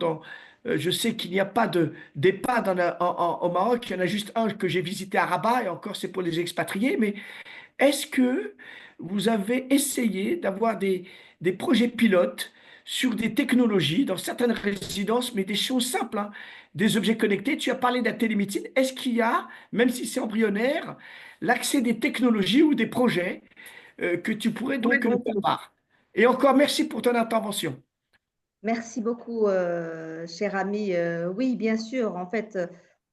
je sais qu'il n'y a pas d'EHPAD au Maroc, il y en a juste un que j'ai visité à Rabat, et encore c'est pour les expatriés, mais est-ce que vous avez essayé d'avoir des projets pilotes sur des technologies dans certaines résidences, mais des choses simples, hein, des objets connectés? Tu as parlé de la télémédecine. Est-ce qu'il y a, même si c'est embryonnaire, l'accès des technologies ou des projets que tu pourrais donc nous faire part? Et encore merci pour ton intervention. Merci beaucoup, cher ami. Oui, bien sûr. En fait,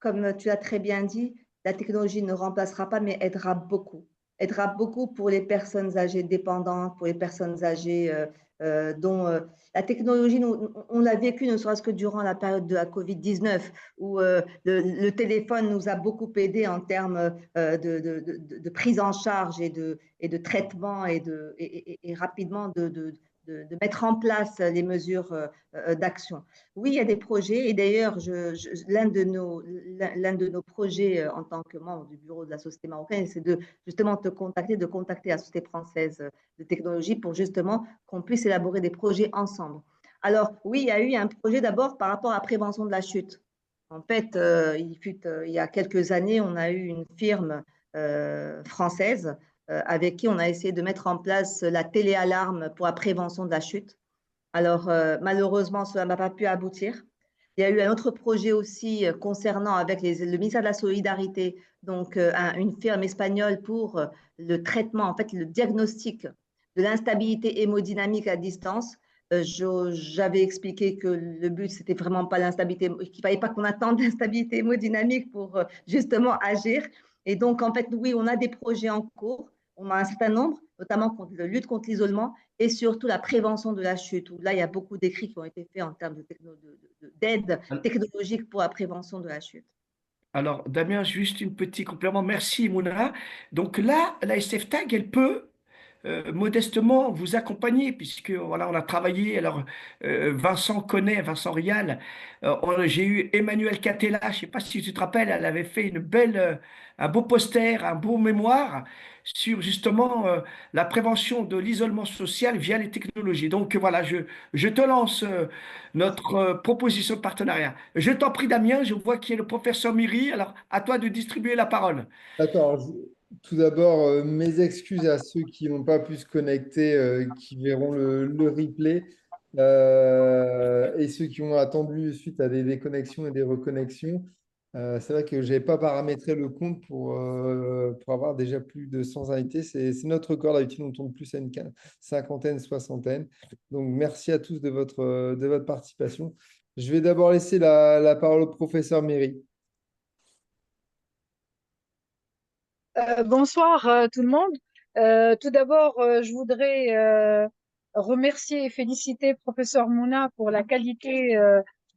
comme tu as très bien dit, la technologie ne remplacera pas, mais aidera beaucoup. Aidera beaucoup pour les personnes âgées dépendantes, pour les personnes âgées dont la technologie, on l'a vécu ne serait-ce que durant la période de la Covid-19, où le téléphone nous a beaucoup aidé en termes de prise en charge et de traitement et rapidement de mettre en place les mesures d'action. Oui, il y a des projets et d'ailleurs, l'un de nos projets en tant que membre du bureau de la Société marocaine, c'est de justement te contacter, de contacter la Société française de technologie pour justement qu'on puisse élaborer des projets ensemble. Alors oui, il y a eu un projet d'abord par rapport à la prévention de la chute. En fait, il y a quelques années, on a eu une firme française avec qui on a essayé de mettre en place la téléalarme pour la prévention de la chute. Alors, malheureusement, cela n'a pas pu aboutir. Il y a eu un autre projet aussi concernant avec le ministère de la Solidarité, donc une firme espagnole pour le traitement, en fait, le diagnostic de l'instabilité hémodynamique à distance. J'avais expliqué que le but, c'était vraiment pas l'instabilité, qu'il ne fallait pas qu'on attende l'instabilité hémodynamique pour justement agir. Et donc, en fait, oui, on a des projets en cours. On a un certain nombre, notamment contre la lutte contre l'isolement et surtout la prévention de la chute, où là, il y a beaucoup d'écrits qui ont été faits en termes d'aide technologique pour la prévention de la chute. Alors, Damien, juste une petite complément. Merci, Mouna. Donc là, la SF Tag, elle peut modestement vous accompagner, puisque voilà, on a travaillé. Alors, Vincent connaît, Vincent Rial. J'ai eu Emmanuel Catella, je ne sais pas si tu te rappelles, elle avait fait un beau poster, un beau mémoire sur justement la prévention de l'isolement social via les technologies. Donc voilà, je te lance notre proposition de partenariat. Je t'en prie, Damien, je vois qu'il y a le professeur Miri. Alors, à toi de distribuer la parole. D'accord. Tout d'abord, mes excuses à ceux qui n'ont pas pu se connecter, qui verront le replay, et ceux qui ont attendu suite à des déconnexions et des reconnexions. C'est vrai que je n'avais pas paramétré le compte pour avoir déjà plus de 100 invités. C'est notre record. D'habitude, on tourne plus à une cinquantaine, soixantaine. Donc, merci à tous de votre participation. Je vais d'abord laisser la parole au professeur Méry. Bonsoir tout le monde. Tout d'abord, je voudrais remercier et féliciter professeur Mouna pour la qualité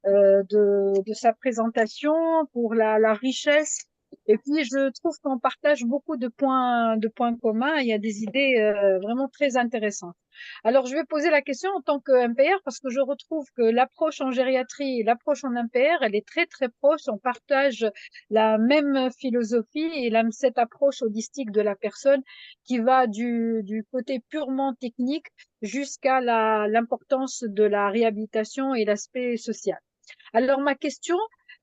de sa présentation, pour la richesse. Et puis, je trouve qu'on partage beaucoup de points communs. Il y a des idées vraiment très intéressantes. Alors, je vais poser la question en tant que MPR parce que je retrouve que l'approche en gériatrie et l'approche en MPR, elle est très, très proche. On partage la même philosophie et cette approche holistique de la personne qui va du côté purement technique jusqu'à l'importance de la réhabilitation et l'aspect social. Alors, ma question,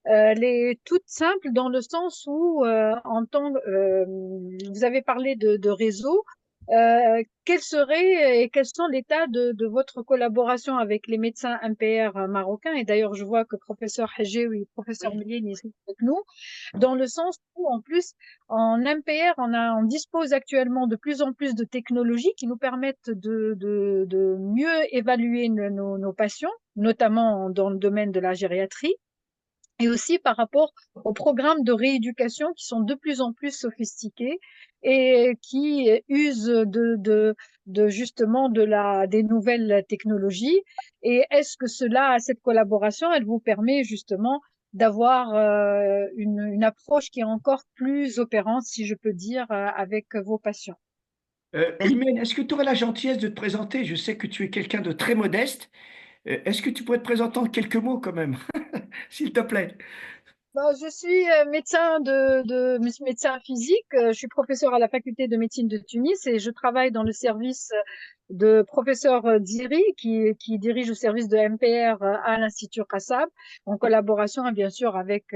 elle est toute simple dans le sens où, vous avez parlé de réseau. Quel serait et quels sont l'état de votre collaboration avec les médecins MPR marocains? Et d'ailleurs, je vois que professeur Hadji et professeur Oui. Méline sont avec nous, dans le sens où, en plus, en MPR, on dispose actuellement de plus en plus de technologies qui nous permettent de mieux évaluer nos patients, notamment dans le domaine de la gériatrie, et aussi par rapport aux programmes de rééducation qui sont de plus en plus sophistiqués et qui usent justement des nouvelles technologies. Et est-ce que cette collaboration, elle vous permet justement d'avoir une approche qui est encore plus opérante, si je peux dire, avec vos patients? Imen, est-ce que tu aurais la gentillesse de te présenter? Je sais que tu es quelqu'un de très modeste. Est-ce que tu pourrais te présenter en quelques mots quand même, s'il te plaît? Je suis médecin physique. Je suis professeur à la faculté de médecine de Tunis et je travaille dans le service de professeur Diri qui dirige le service de MPR à l'Institut Qassab en collaboration bien sûr avec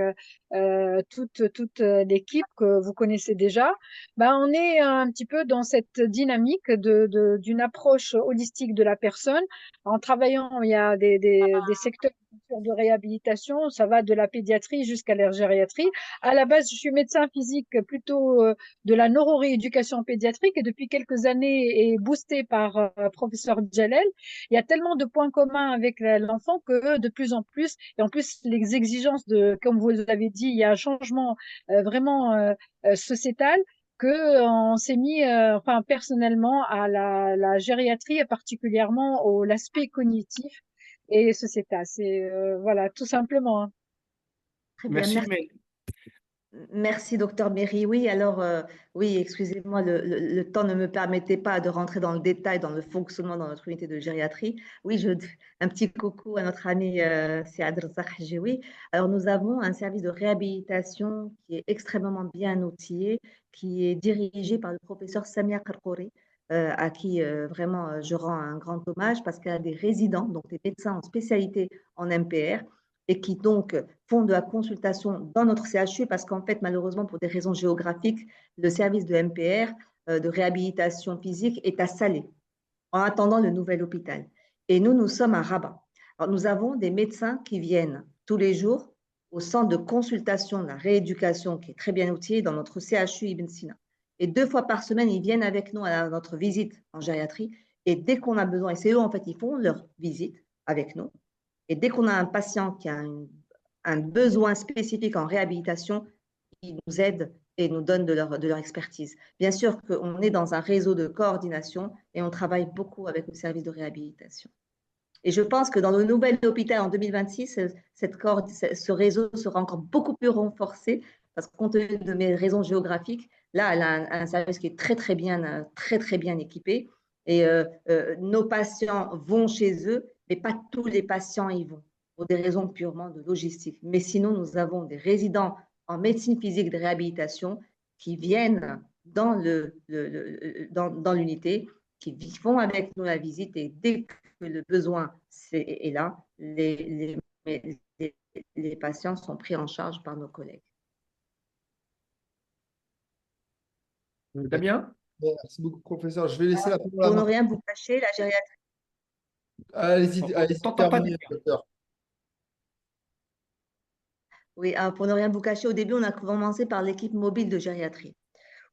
toute l'équipe que vous connaissez déjà. On est un petit peu dans cette dynamique d'une approche holistique de la personne en travaillant. Il y a des secteurs de réhabilitation, ça va de la pédiatrie jusqu'à la gériatrie. À la base, je suis médecin physique plutôt de la neurorééducation pédiatrique et depuis quelques années et boosté par professeur Jalel, il y a tellement de points communs avec l'enfant que de plus en plus, et en plus les exigences comme vous l'avez dit, il y a un changement vraiment sociétal que on s'est mis, enfin personnellement, à la gériatrie et particulièrement au l'aspect cognitif et sociétal. C'est voilà, tout simplement, hein. Très bien, Merci, merci. Imen. Merci, docteur Berry. Oui, alors, oui, excusez-moi, le temps ne me permettait pas de rentrer dans le détail, dans le fonctionnement dans notre unité de gériatrie. Oui, un petit coucou à notre ami Siad Razak Hadjoui. Alors, nous avons un service de réhabilitation qui est extrêmement bien outillé, qui est dirigé par le professeur Samia Karkouri, à qui vraiment je rends un grand hommage parce qu'elle a des résidents, donc des médecins en spécialité en MPR, et qui donc font de la consultation dans notre CHU parce qu'en fait, malheureusement, pour des raisons géographiques, le service de MPR, de réhabilitation physique, est à Salé, en attendant le nouvel hôpital. Et nous, nous sommes à Rabat. Alors, nous avons des médecins qui viennent tous les jours au centre de consultation de la rééducation, qui est très bien outillé dans notre CHU Ibn Sina. Et 2 fois par semaine, ils viennent avec nous à notre visite en gériatrie. Et dès qu'on a besoin, et c'est eux, en fait, ils font leur visite avec nous. Et dès qu'on a un patient qui a un besoin spécifique en réhabilitation, ils nous aident et nous donnent de leur expertise. Bien sûr qu'on est dans un réseau de coordination et on travaille beaucoup avec le service de réhabilitation. Et je pense que dans le nouvel hôpital en 2026, ce réseau sera encore beaucoup plus renforcé parce que compte tenu de mes raisons géographiques, là, elle a un service qui est très bien équipé. Et nos patients vont chez eux, mais pas tous les patients y vont pour des raisons purement de logistique. Mais sinon, nous avons des résidents en médecine physique de réhabilitation qui viennent dans l'unité, qui font avec nous la visite et dès que le besoin est là, les patients sont pris en charge par nos collègues. Damien? Merci beaucoup, professeur. Je vais laisser la parole à Pour ne Marc. rien vous cacher, la gériatrie. Allez-y, On allez-y, t'entend pas terminez, bien. docteur. Oui, pour ne rien vous cacher, au début, on a commencé par l'équipe mobile de gériatrie,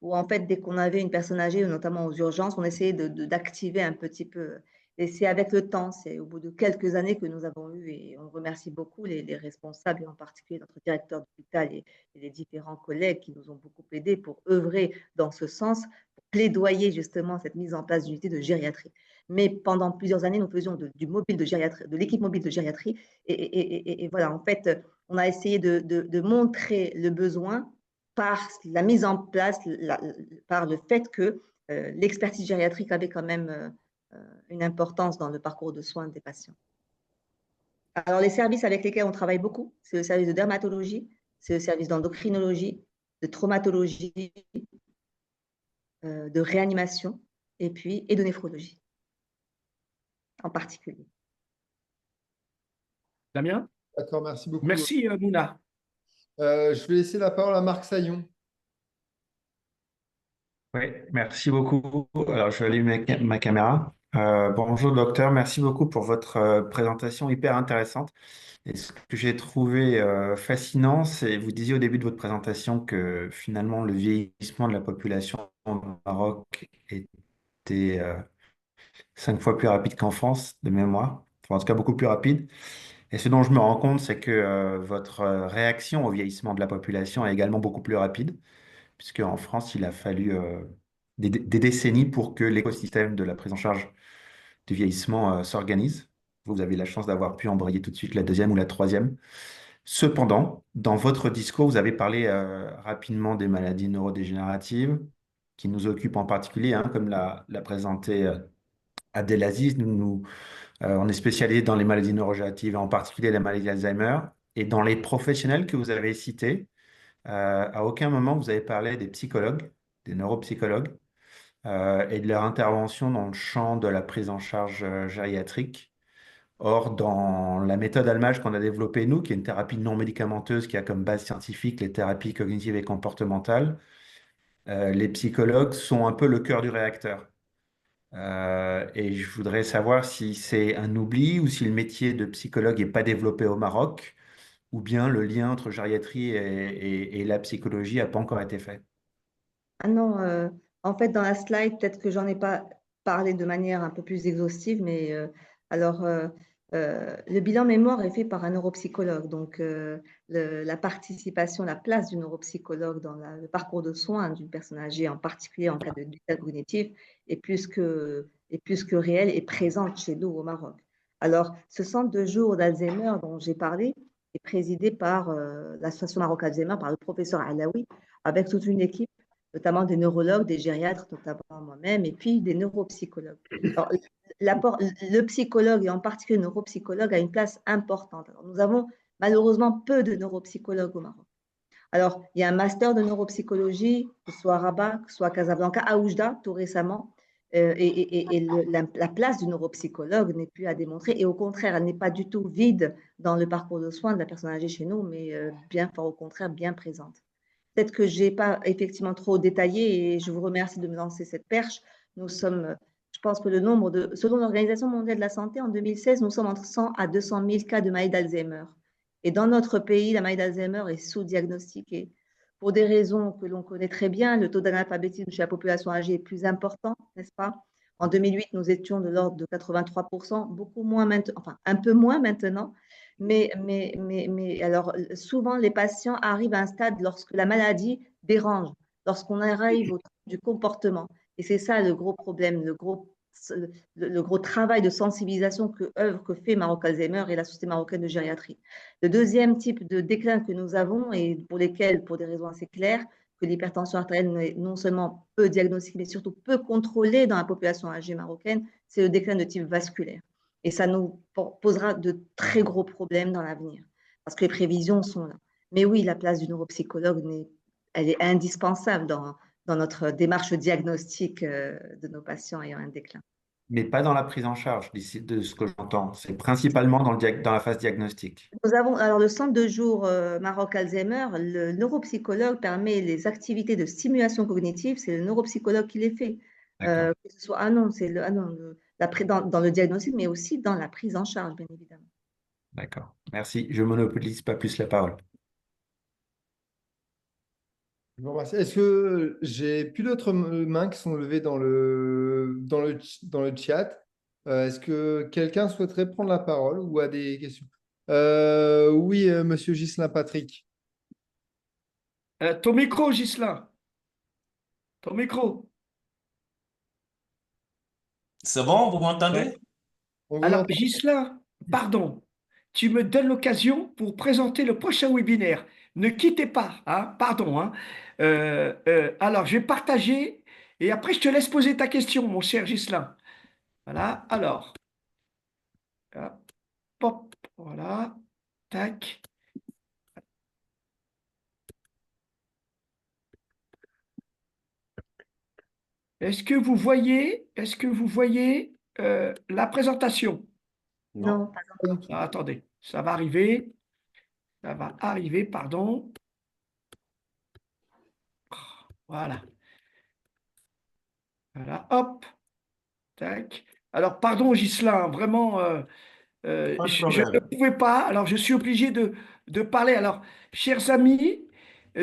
où en fait, dès qu'on avait une personne âgée, notamment aux urgences, on essayait d'activer un petit peu. Et c'est avec le temps, c'est au bout de quelques années que nous avons eu, et on remercie beaucoup les responsables, et en particulier notre directeur d'hôpital et les différents collègues qui nous ont beaucoup aidés pour œuvrer dans ce sens, pour plaidoyer justement cette mise en place d'unités de gériatrie. Mais pendant plusieurs années, nous faisions du mobile de gériatrie, de l'équipe mobile de gériatrie. Et voilà, en fait, on a essayé de montrer le besoin par la mise en place, par le fait que l'expertise gériatrique avait quand même une importance dans le parcours de soins des patients. Alors, les services avec lesquels on travaille beaucoup, c'est le service de dermatologie, c'est le service d'endocrinologie, de traumatologie, de réanimation, et de néphrologie en particulier. Damien? D'accord, merci beaucoup. Merci, Mouna. Je vais laisser la parole à Marc Saillon. Oui, merci beaucoup. Alors, je vais allumer ma caméra. Bonjour, docteur. Merci beaucoup pour votre présentation hyper intéressante. Et ce que j'ai trouvé fascinant, c'est, vous disiez au début de votre présentation que finalement, le vieillissement de la population au Maroc était 5 fois plus rapide qu'en France, de mémoire. Enfin, en tout cas, beaucoup plus rapide. Et ce dont je me rends compte, c'est que votre réaction au vieillissement de la population est également beaucoup plus rapide, puisque en France, il a fallu des décennies pour que l'écosystème de la prise en charge du vieillissement s'organise. Vous avez la chance d'avoir pu embrayer tout de suite la deuxième ou la troisième. Cependant, dans votre discours, vous avez parlé rapidement des maladies neurodégénératives qui nous occupent en particulier, hein, comme l'a présenté Abdelaziz. On est spécialisé dans les maladies neurodégénératives, en particulier la maladie d'Alzheimer. Et dans les professionnels que vous avez cités, à aucun moment vous avez parlé des psychologues, des neuropsychologues, et de leur intervention dans le champ de la prise en charge gériatrique. Or, dans la méthode Almage qu'on a développée, nous, qui est une thérapie non médicamenteuse qui a comme base scientifique les thérapies cognitives et comportementales, les psychologues sont un peu le cœur du réacteur. Et je voudrais savoir si c'est un oubli ou si le métier de psychologue n'est pas développé au Maroc, ou bien le lien entre gériatrie et la psychologie n'a pas encore été fait. Ah non, en fait, dans la slide, peut-être que j'en ai pas parlé de manière un peu plus exhaustive, mais alors, le bilan mémoire est fait par un neuropsychologue. Donc, la participation, la place du neuropsychologue dans le parcours de soins d'une personne âgée, en particulier en cas de déficit cognitif, est plus que réelle et présente chez nous au Maroc. Alors, ce centre de jour d'Alzheimer dont j'ai parlé est présidé par l'association Maroc Alzheimer, par le professeur Alaoui, avec toute une équipe notamment des neurologues, des gériatres, notamment moi-même, et puis des neuropsychologues. Alors, le psychologue, et en particulier le neuropsychologue, a une place importante. Alors, nous avons malheureusement peu de neuropsychologues au Maroc. Alors, il y a un master de neuropsychologie, que ce soit à Rabat, que ce soit à Casablanca, à Oujda, tout récemment, la place du neuropsychologue n'est plus à démontrer, et au contraire, elle n'est pas du tout vide dans le parcours de soins de la personne âgée chez nous, mais bien fort au contraire, bien présente. Peut-être que je n'ai pas effectivement trop détaillé et je vous remercie de me lancer cette perche. Nous sommes, je pense que selon l'Organisation mondiale de la santé, en 2016, nous sommes entre 100 à 200 000 cas de maladie d'Alzheimer. Et dans notre pays, la maladie d'Alzheimer est sous-diagnostiquée. Pour des raisons que l'on connaît très bien, le taux d'analphabétisme chez la population âgée est plus important, n'est-ce pas? En 2008, nous étions de l'ordre de 83%, beaucoup moins maintenant, enfin un peu moins maintenant. Mais alors, souvent, les patients arrivent à un stade lorsque la maladie dérange, lorsqu'on arrive au trouble du comportement. Et c'est ça le gros problème, le gros travail de sensibilisation que fait Maroc Alzheimer et la Société marocaine de gériatrie. Le deuxième type de déclin que nous avons, et pour lesquels, pour des raisons assez claires, que l'hypertension artérielle n'est non seulement peu diagnostiquée, mais surtout peu contrôlée dans la population âgée marocaine, c'est le déclin de type vasculaire. Et ça nous posera de très gros problèmes dans l'avenir, parce que les prévisions sont là. Mais oui, la place du neuropsychologue, elle est indispensable dans notre démarche diagnostique de nos patients ayant un déclin. Mais pas dans la prise en charge, d'ici de ce que j'entends. C'est principalement dans la phase diagnostique. Nous avons alors le centre de jour Maroc Alzheimer. Le neuropsychologue permet les activités de stimulation cognitive. C'est le neuropsychologue qui les fait. D'accord. Que ce soit dans le diagnostic, mais aussi dans la prise en charge, bien évidemment. D'accord. Merci. Je monopolise pas plus la parole. Je vous remercie. Est-ce que j'ai plus d'autres mains qui sont levées dans le chat? Est-ce que quelqu'un souhaiterait prendre la parole ou a des questions? Oui, monsieur Ghislain Patrick. Ton micro, Ghislain. Ton micro. C'est bon, vous m'entendez? Ouais. On vous Alors, entend. Ghislain, pardon, tu me donnes l'occasion pour présenter le prochain webinaire. Ne quittez pas, hein, pardon, hein. Alors, je vais partager et après, je te laisse poser ta question, mon cher Ghislain. Voilà, alors, hop, hop, voilà, tac. Est-ce que vous voyez la présentation? Non, Ah, attendez, ça va arriver. Ça va arriver, pardon. Voilà. Voilà, hop, tac. Alors, pardon, Ghislain, vraiment, Pas de je ne problème. pouvais pas, alors je suis obligé de parler. Alors, chers amis,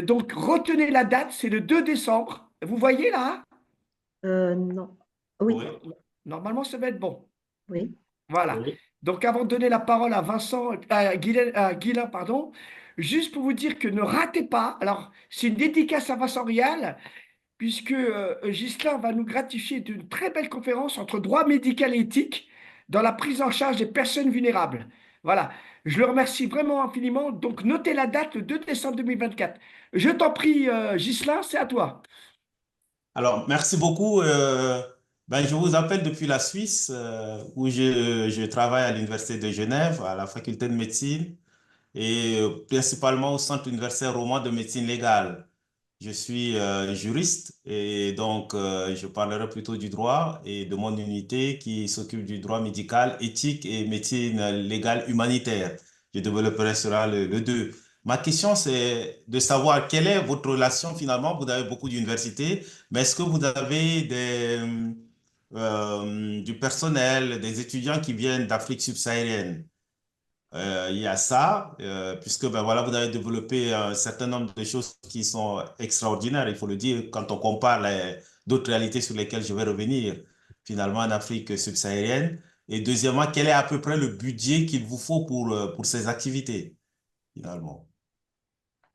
donc retenez la date, c'est le 2 décembre. Vous voyez là? Non. Oui, Oui, Normalement, ça va être bon. oui. Voilà. oui. Donc, avant de donner la parole à Vincent, à Guylain, pardon, juste pour vous dire que ne ratez pas. Alors, c'est une dédicace à Vincent Rial, puisque Ghislain va nous gratifier d'une très belle conférence entre droit médical et éthique dans la prise en charge des personnes vulnérables. Voilà. Je le remercie vraiment infiniment. Donc, notez la date, le 2 décembre 2024. Je t'en prie, Ghislain, c'est à toi. Alors, merci beaucoup. Je vous appelle depuis la Suisse, où je travaille à l'Université de Genève, à la faculté de médecine, et principalement au Centre universitaire roman de médecine légale. Je suis juriste et donc je parlerai plutôt du droit et de mon unité qui s'occupe du droit médical, éthique et médecine légale humanitaire. Je développerai cela le 2. Ma question, c'est de savoir quelle est votre relation finalement. Vous avez beaucoup d'universités, mais est-ce que vous avez du personnel, des étudiants qui viennent d'Afrique subsaharienne? Il y a ça, puisque ben voilà, vous avez développé un certain nombre de choses qui sont extraordinaires, il faut le dire, quand on compare d'autres réalités sur lesquelles je vais revenir, finalement en Afrique subsaharienne. Et deuxièmement, quel est à peu près le budget qu'il vous faut pour ces activités, finalement?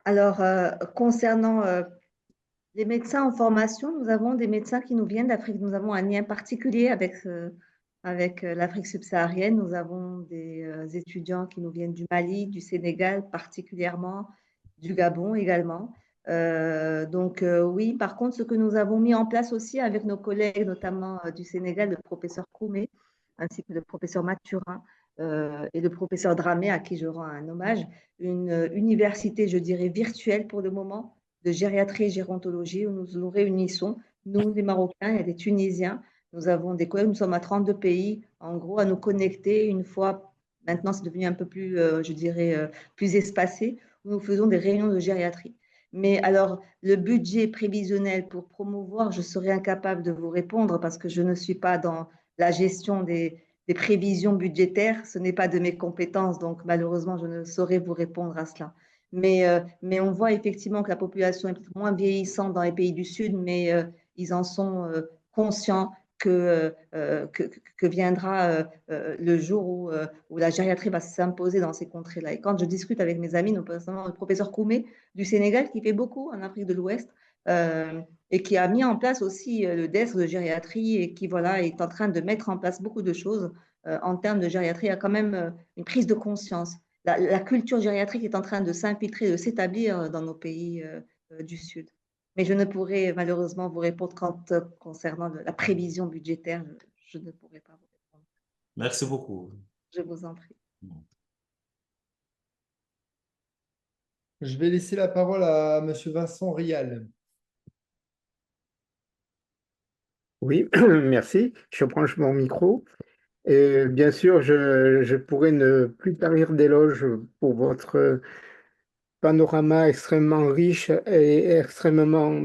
Alors, concernant les médecins en formation, nous avons des médecins qui nous viennent d'Afrique. Nous avons un lien particulier avec l'Afrique subsaharienne. Nous avons des étudiants qui nous viennent du Mali, du Sénégal particulièrement, du Gabon également. Oui, par contre, ce que nous avons mis en place aussi avec nos collègues, notamment du Sénégal, le professeur Koumé, ainsi que le professeur Mathurin et le professeur Dramé, à qui je rends un hommage, une université, je dirais, virtuelle pour le moment, de gériatrie et gérontologie, où nous nous réunissons, nous, les Marocains, il y a des Tunisiens, nous avons des collègues, nous sommes à 32 pays, en gros, à nous connecter une fois. Maintenant, c'est devenu un peu plus, je dirais, plus espacé, où nous faisons des réunions de gériatrie. Mais alors, le budget prévisionnel pour promouvoir, je serais incapable de vous répondre parce que je ne suis pas dans la gestion des prévisions budgétaires. Ce n'est pas de mes compétences, donc malheureusement, je ne saurais vous répondre à cela. Mais on voit effectivement que la population est peut-être moins vieillissante dans les pays du Sud, mais ils en sont conscients que viendra le jour où la gériatrie va s'imposer dans ces contrées-là. Et quand je discute avec mes amis, notamment le professeur Koumé du Sénégal, qui fait beaucoup en Afrique de l'Ouest, et qui a mis en place aussi le desk de gériatrie et qui voilà, est en train de mettre en place beaucoup de choses en termes de gériatrie. Il y a quand même une prise de conscience. La culture gériatrique est en train de s'infiltrer, de s'établir dans nos pays du Sud. Mais je ne pourrai malheureusement vous répondre concernant la prévision budgétaire. Je ne pourrai pas vous répondre. Merci beaucoup. Je vous en prie. Je vais laisser la parole à Monsieur Vincent Rial. Oui, merci. Je branche mon micro. Et bien sûr, je pourrais ne plus tarir d'éloges pour votre panorama extrêmement riche et extrêmement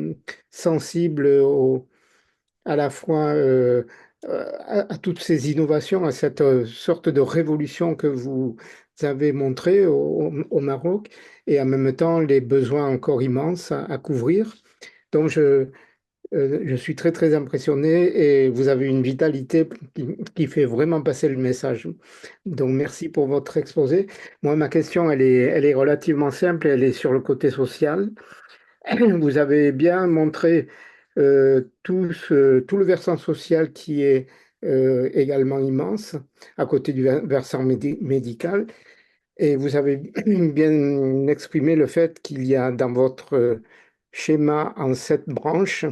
sensible à la fois à toutes ces innovations, à cette sorte de révolution que vous avez montrée au Maroc, et en même temps les besoins encore immenses à couvrir. Donc, je suis très, très impressionné et vous avez une vitalité qui fait vraiment passer le message. Donc, merci pour votre exposé. Moi, ma question, elle est relativement simple, elle est sur le côté social. Vous avez bien montré tout le versant social qui est également immense, à côté du versant médical. Et vous avez bien exprimé le fait qu'il y a dans votre schéma en 7 branches,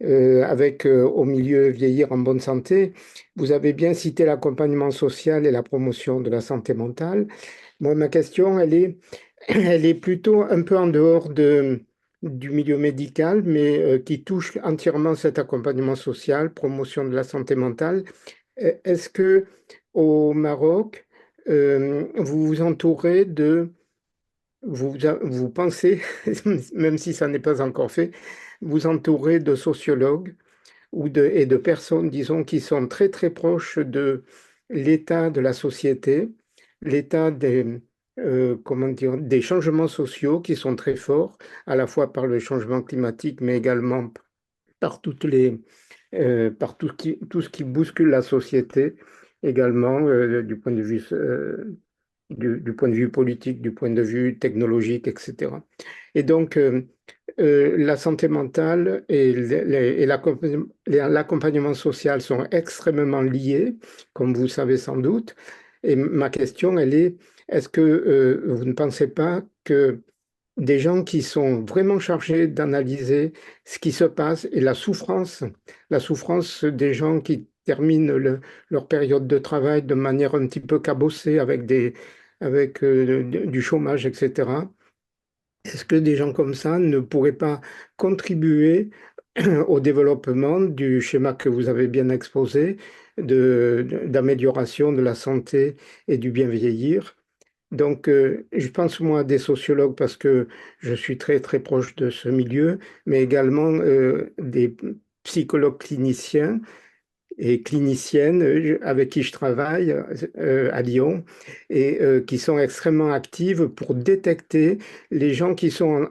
avec au milieu vieillir en bonne santé. Vous avez bien cité l'accompagnement social et la promotion de la santé mentale. Moi, ma question, elle est plutôt un peu en dehors du milieu médical, mais qui touche entièrement cet accompagnement social, promotion de la santé mentale. Est-ce que au Maroc, vous vous entourez vous pensez, même si ça n'est pas encore fait, vous entourer de sociologues et de personnes, disons, qui sont très très proches de l'état de la société, l'état comment dire, des changements sociaux qui sont très forts, à la fois par le changement climatique, mais également par par tout ce qui bouscule la société, également du point de vue du point de vue politique, du point de vue technologique, etc. Et donc, la santé mentale et l'accompagnement social sont extrêmement liés, comme vous savez sans doute. Et ma question, elle est-ce que vous ne pensez pas que des gens qui sont vraiment chargés d'analyser ce qui se passe et la souffrance des gens qui terminent leur période de travail de manière un petit peu cabossée avec du chômage, etc. Est-ce que des gens comme ça ne pourraient pas contribuer au développement du schéma que vous avez bien exposé d'amélioration de la santé et du bien vieillir? Donc, je pense moi à des sociologues parce que je suis très très proche de ce milieu, mais également des psychologues cliniciens et cliniciennes avec qui je travaille à Lyon et qui sont extrêmement actives pour détecter les gens qui sont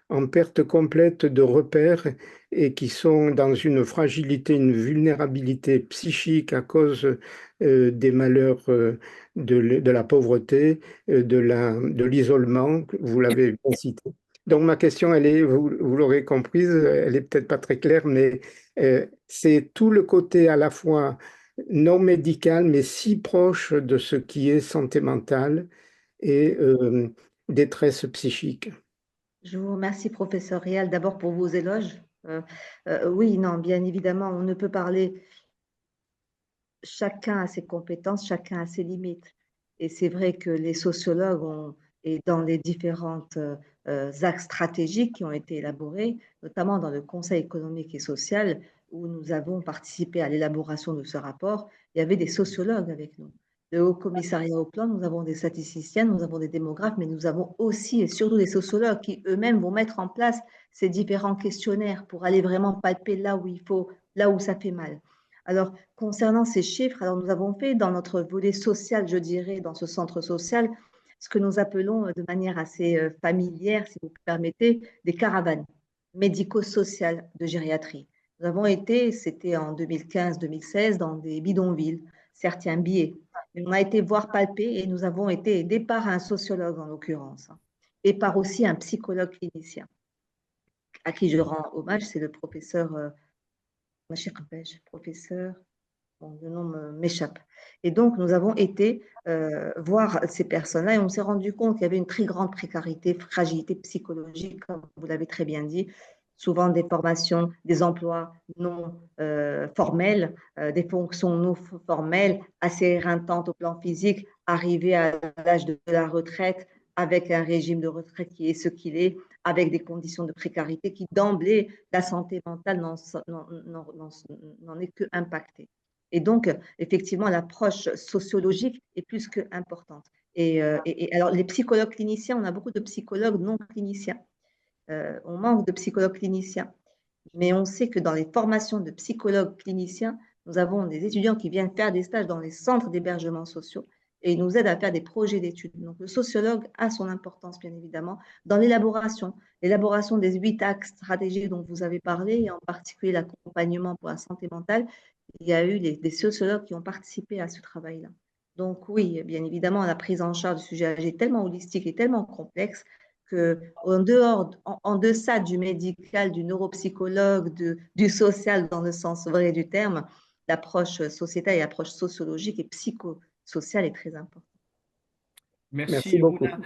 en perte complète de repères et qui sont dans une fragilité, une vulnérabilité psychique à cause des malheurs de la pauvreté, de l'isolement, vous l'avez bien cité. Donc ma question, elle est, vous l'aurez comprise, elle est peut-être pas très claire, mais c'est tout le côté à la fois non médical, mais si proche de ce qui est santé mentale et détresse psychique. Je vous remercie, professeur Réal, d'abord pour vos éloges. Oui, non, bien évidemment, on ne peut parler, chacun a ses compétences, chacun a ses limites. Et c'est vrai que les sociologues ont, et dans les différentes axes stratégiques qui ont été élaborés, notamment dans le Conseil économique et social, où nous avons participé à l'élaboration de ce rapport, il y avait des sociologues avec nous. Le Haut Commissariat au plan, nous avons des statisticiens, nous avons des démographes, mais nous avons aussi et surtout des sociologues qui eux-mêmes vont mettre en place ces différents questionnaires pour aller vraiment palper là où il faut, là où ça fait mal. Alors, concernant ces chiffres, alors nous avons fait dans notre volet social, je dirais, dans ce centre social, ce que nous appelons de manière assez familière, si vous permettez, des caravanes médico-sociales de gériatrie. Nous avons été, c'était en 2015-2016, dans des bidonvilles, certains billets. On a été voir palper et nous avons été aidés par un sociologue en l'occurrence, et par aussi un psychologue clinicien, à qui je rends hommage, c'est le professeur professeur, bon, le nom m'échappe. Et donc, nous avons été voir ces personnes-là et on s'est rendu compte qu'il y avait une très grande précarité, fragilité psychologique, comme vous l'avez très bien dit, souvent des formations, des emplois non formels, des fonctions non formelles, assez éreintantes au plan physique, arriver à l'âge de la retraite avec un régime de retraite qui est ce qu'il est, avec des conditions de précarité qui, d'emblée, la santé mentale n'en est que impactée. Et donc, effectivement, l'approche sociologique est plus que importante. Alors, les psychologues cliniciens, on a beaucoup de psychologues non cliniciens. On manque de psychologues cliniciens. Mais on sait que dans les formations de psychologues cliniciens, nous avons des étudiants qui viennent faire des stages dans les centres d'hébergement sociaux et ils nous aident à faire des projets d'études. Donc, le sociologue a son importance, bien évidemment, dans l'élaboration des 8 axes stratégiques dont vous avez parlé, et en particulier l'accompagnement pour la santé mentale. Il y a eu des sociologues qui ont participé à ce travail-là. Donc oui, bien évidemment, la prise en charge du sujet âgé est tellement holistique et tellement complexe en deçà du médical, du neuropsychologue, du social dans le sens vrai du terme, l'approche sociétale et l'approche sociologique et psychosociale est très importante. Merci Merci, beaucoup. Mouna.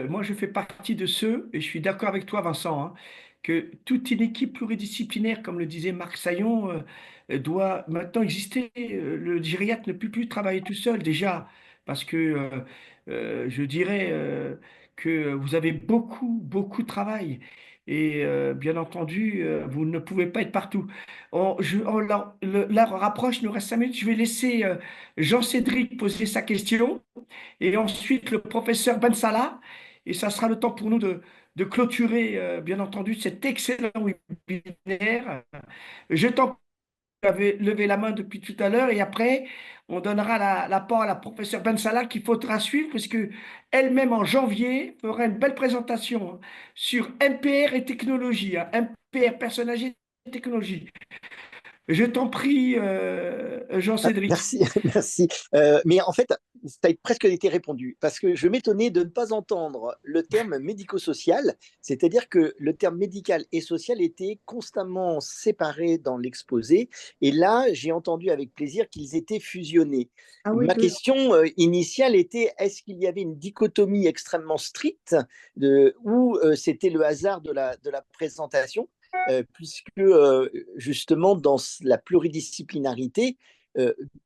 Moi, je fais partie de ceux, et je suis d'accord avec toi, Vincent, hein, que toute une équipe pluridisciplinaire, comme le disait Marc Saillon, doit maintenant exister. Le gériatre ne peut plus travailler tout seul, déjà, parce que je dirais que vous avez beaucoup, beaucoup de travail. Et bien entendu, vous ne pouvez pas être partout. La rapproche nous reste 5 minutes. Je vais laisser Jean-Cédric poser sa question et ensuite le professeur Ben Salah. et ça sera le temps pour nous de clôturer, bien entendu, cet excellent webinaire. Je t'en avait levé la main depuis tout à l'heure et après, on donnera la parole à la professeure Ben Salah qu'il faudra suivre parce que elle-même en janvier fera une belle présentation sur MPR et technologie, hein, MPR, personnes âgées et technologie. Je t'en prie, Jean-Cédric. Merci, merci. Mais en fait, ça a presque été répondu, parce que je m'étonnais de ne pas entendre le terme médico-social, c'est-à-dire que le terme médical et social était constamment séparés dans l'exposé, et là, j'ai entendu avec plaisir qu'ils étaient fusionnés. Ah oui, Ma toujours. question initiale était, est-ce qu'il y avait une dichotomie extrêmement stricte ou c'était le hasard de la présentation puisque justement dans la pluridisciplinarité,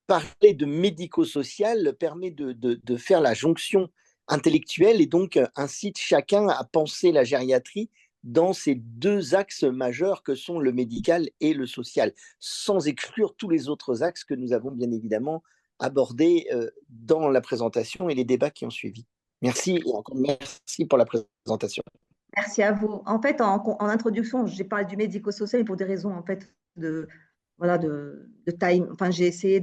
parler de médico-social permet de faire la jonction intellectuelle et donc incite chacun à penser la gériatrie dans ces deux axes majeurs que sont le médical et le social, sans exclure tous les autres axes que nous avons bien évidemment abordés dans la présentation et les débats qui ont suivi. Merci et encore merci pour la présentation. Merci à vous. En fait, en introduction, j'ai parlé du médico-social pour des raisons en fait voilà, de time. Enfin, j'ai essayé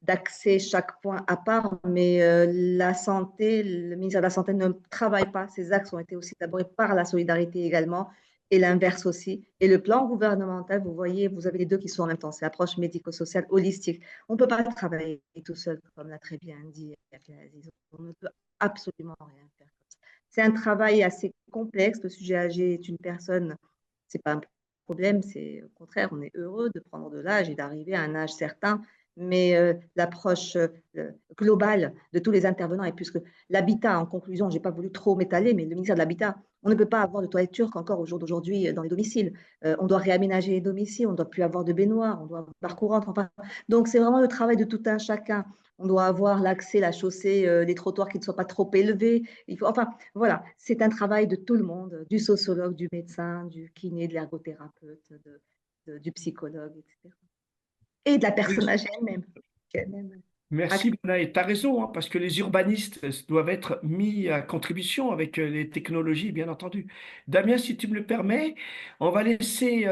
d'axer chaque point à part, mais la santé, le ministère de la Santé ne travaille pas. Ces axes ont été aussi élaborés par la solidarité également, et l'inverse aussi. Et le plan gouvernemental, vous voyez, vous avez les deux qui sont en même temps. C'est l'approche médico-sociale holistique. On ne peut pas travailler tout seul, comme l'a très bien dit Abdelaziz. On ne peut absolument rien faire. C'est un travail assez complexe. Le sujet âgé est une personne, ce n'est pas un problème, c'est au contraire, on est heureux de prendre de l'âge et d'arriver à un âge certain, mais l'approche globale de tous les intervenants, et puisque l'habitat, en conclusion, je n'ai pas voulu trop m'étaler, mais le ministère de l'Habitat, on ne peut pas avoir de toilettes turques encore au jour d'aujourd'hui dans les domiciles. On doit réaménager les domiciles, on ne doit plus avoir de baignoire, on doit avoir parcourante. Enfin, donc, c'est vraiment le travail de tout un chacun. On doit avoir l'accès, la chaussée, les trottoirs qui ne soient pas trop élevés. Enfin, voilà, c'est un travail de tout le monde, du sociologue, du médecin, du kiné, de l'ergothérapeute, du psychologue, etc. Et de la personne âgée elle-même. Merci, Mona, et tu as raison, hein, parce que les urbanistes doivent être mis à contribution avec les technologies, bien entendu. Damien, si tu me le permets, on va laisser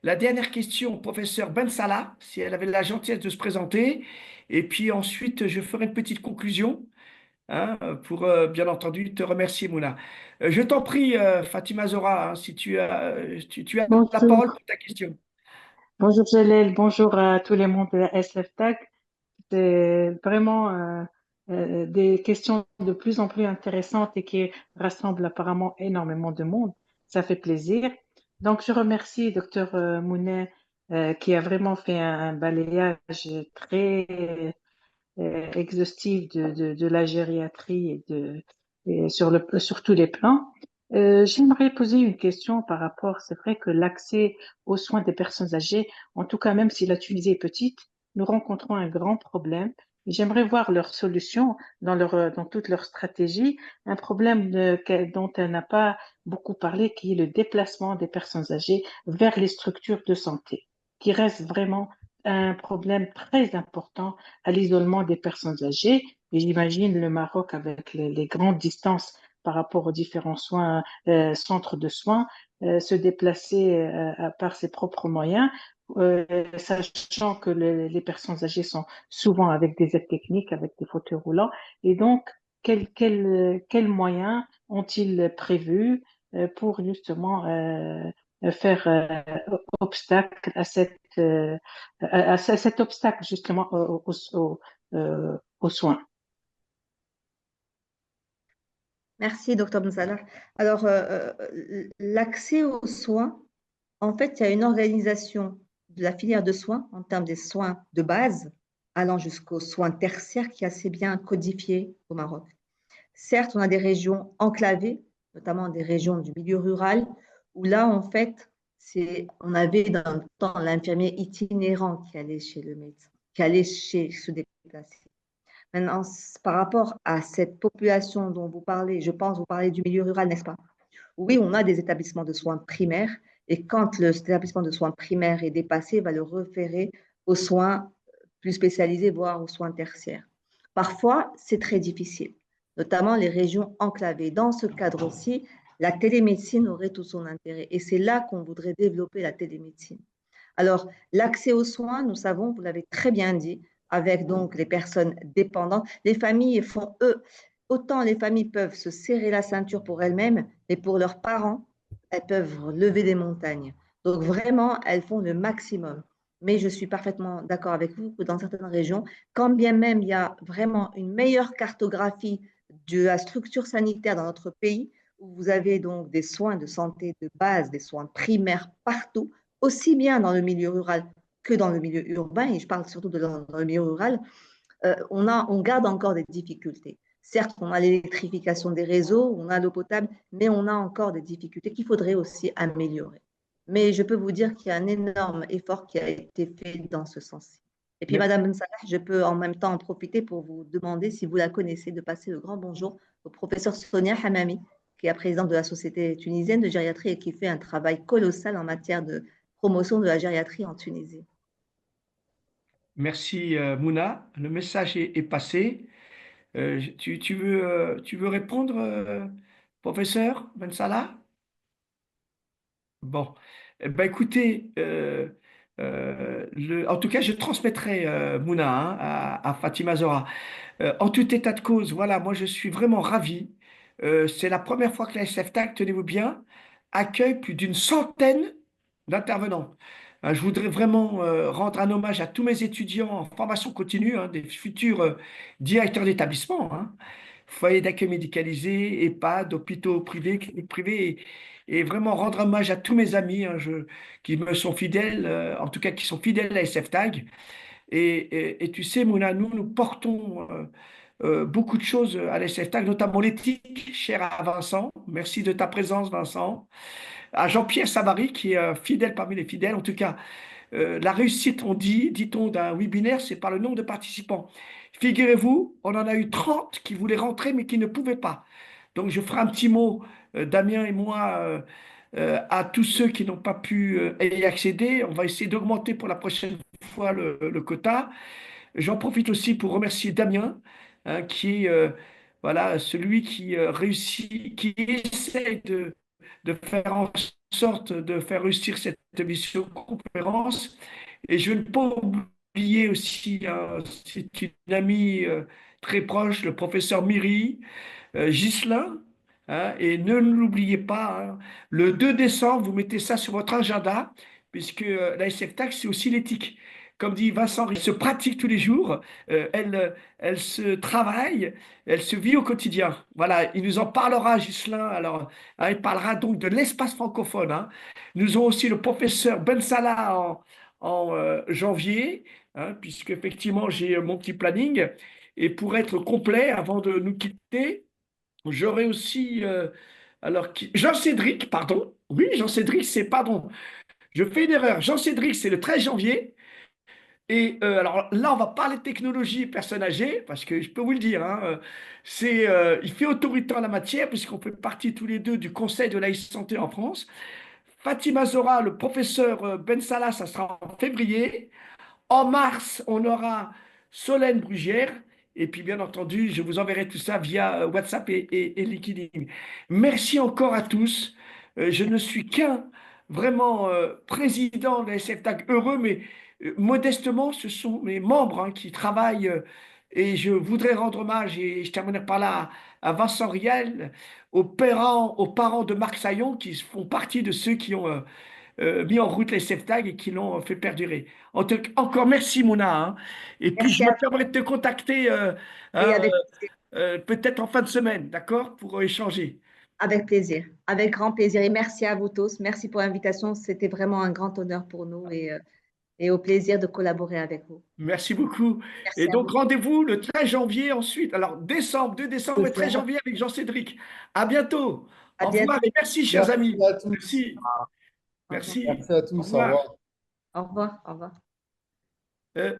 la dernière question au professeur Ben Salah, si elle avait la gentillesse de se présenter, et puis ensuite je ferai une petite conclusion, hein, pour bien entendu te remercier, Mouna. Je t'en prie, Fatima Zora, hein, si tu as la parole Bonjour, pour ta question. bonjour Jalel, bonjour à tous les membres de la SFTAG. C'est vraiment des questions de plus en plus intéressantes et qui rassemblent apparemment énormément de monde. Ça fait plaisir. Donc, je remercie Dr Mounet qui a vraiment fait un balayage très exhaustif de la gériatrie et sur tous les plans. J'aimerais poser une question par rapport, c'est vrai que l'accès aux soins des personnes âgées, en tout cas même si la Tunisie est petite, nous rencontrons un grand problème. J'aimerais voir leur solution dans toute leur stratégie, un problème dont elle n'a pas beaucoup parlé, qui est le déplacement des personnes âgées vers les structures de santé, qui reste vraiment un problème très important à l'isolement des personnes âgées. Et j'imagine le Maroc avec les grandes distances par rapport aux différents centres de soins, se déplacer par ses propres moyens, sachant que les personnes âgées sont souvent avec des aides techniques, avec des fauteuils roulants. Et donc, quels moyens ont-ils prévus pour justement faire obstacle à cet obstacle justement aux soins? Merci, docteur Mzala. Alors, l'accès aux soins, en fait, il y a une organisation de la filière de soins en termes des soins de base, allant jusqu'aux soins tertiaires, qui est assez bien codifiée au Maroc. Certes, on a des régions enclavées, notamment des régions du milieu rural, où là, en fait, on avait dans le temps l'infirmier itinérant qui allait chez le médecin, qui allait se déplacer. Maintenant, par rapport à cette population dont vous parlez, je pense que vous parlez du milieu rural, n'est-ce pas? Oui, on a des établissements de soins primaires, et quand l'établissement de soins primaires est dépassé, il va le référer aux soins plus spécialisés, voire aux soins tertiaires. Parfois, c'est très difficile. notamment les régions enclavées. Dans ce cadre aussi, la télémédecine aurait tout son intérêt et c'est là qu'on voudrait développer la télémédecine. Alors, l'accès aux soins, nous savons, vous l'avez très bien dit, avec donc les personnes dépendantes, les familles font, autant les familles peuvent se serrer la ceinture pour elles-mêmes, mais pour leurs parents, elles peuvent lever des montagnes. Donc vraiment, elles font le maximum. Mais je suis parfaitement d'accord avec vous que dans certaines régions, quand bien même il y a vraiment une meilleure cartographie de la structure sanitaire dans notre pays, où vous avez donc des soins de santé de base, des soins primaires partout, aussi bien dans le milieu rural que dans le milieu urbain, et je parle surtout dans le milieu rural, on garde encore des difficultés. Certes, on a l'électrification des réseaux, on a l'eau potable, mais on a encore des difficultés qu'il faudrait aussi améliorer. Mais je peux vous dire qu'il y a un énorme effort qui a été fait dans ce sens-ci. Et puis, Madame Ben Salah, je peux en même temps en profiter pour vous demander, si vous la connaissez, de passer le grand bonjour au professeur Sonia Hamami, qui est la présidente de la Société tunisienne de gériatrie et qui fait un travail colossal en matière de promotion de la gériatrie en Tunisie. Merci, Mouna. Le message est passé. Tu veux répondre, professeur Ben Salah? Bon. Eh ben, écoutez, en tout cas, je transmettrai, Mouna, hein, à Fatima Zora. En tout état de cause, voilà, moi je suis vraiment ravi. C'est la première fois que la SFTAC, tenez-vous bien, accueille plus d'une centaine d'intervenants. Je voudrais vraiment rendre un hommage à tous mes étudiants en formation continue, hein, des futurs directeurs d'établissement, hein, foyers d'accueil médicalisé, EHPAD, hôpitaux privés, cliniques privées, et vraiment rendre hommage à tous mes amis, hein, qui me sont fidèles, en tout cas qui sont fidèles à SFTAG. Et tu sais, Mouna, nous portons beaucoup de choses à la SFTAG, notamment l'éthique, chère à Vincent. Merci de ta présence, Vincent. À Jean-Pierre Savary, qui est fidèle parmi les fidèles. En tout cas, la réussite, dit-on, d'un webinaire, c'est par le nombre de participants. Figurez-vous, on en a eu 30 qui voulaient rentrer, mais qui ne pouvaient pas. Donc, je ferai un petit mot, Damien et moi, à tous ceux qui n'ont pas pu y accéder. On va essayer d'augmenter pour la prochaine fois le quota. J'en profite aussi pour remercier Damien, hein, qui est voilà, celui qui réussit, qui essaie de faire en sorte de faire réussir cette mission conférence. Et je ne peux pas oublier aussi, hein, c'est une amie très proche, le professeur Miri, Ghislain, hein, et ne l'oubliez pas, hein, le 2 décembre, vous mettez ça sur votre agenda, puisque la SFTAC, c'est aussi l'éthique. Comme dit Vincent, elle se pratique tous les jours, elle se travaille, elle se vit au quotidien. Voilà, il nous en parlera, Ghislain. Alors, hein, il parlera donc de l'espace francophone, hein. Nous avons aussi le professeur Ben Salah en janvier, hein, puisque effectivement, j'ai mon petit planning. Et pour être complet, avant de nous quitter, j'aurai aussi, Jean-Cédric, pardon. Oui, Jean-Cédric, c'est, pardon, je fais une erreur. Jean-Cédric, c'est le 13 janvier. Et alors là, on va parler de technologie et personnes âgées, parce que je peux vous le dire, hein, il fait autorité en la matière, puisqu'on fait partie tous les deux du Conseil de la e-santé en France. Fatima Zora, le professeur Ben Salah, ça sera en février. En mars, on aura Solène Brugière. Et puis, bien entendu, je vous enverrai tout ça via WhatsApp et LinkedIn. Merci encore à tous. Je ne suis qu'un vraiment président de la SFTAG heureux, mais modestement, ce sont mes membres, hein, qui travaillent. Et je voudrais rendre hommage, et je terminerai par là, à Vincent Riel, aux parents de Marc Saillon, qui font partie de ceux qui ont mis en route les SFTAG et qui l'ont fait perdurer. Encore merci, Mouna, hein. Et puis, Merci je à me permets de te contacter vous et hein, peut-être en fin de semaine, d'accord, pour échanger. avec plaisir, avec grand plaisir. Et merci à vous tous. Merci pour l'invitation. C'était vraiment un grand honneur pour nous et au plaisir de collaborer avec vous. Merci beaucoup. Et Merci à donc, vous. rendez-vous le 13 janvier ensuite. Alors, 2 décembre et 13 janvier avec Jean-Cédric. À bientôt. À Au revoir bientôt. et merci, chers Merci amis. à tous. Merci. Au revoir. Merci. Merci à Au tous. Au revoir. revoir. Au revoir. Au revoir. Euh,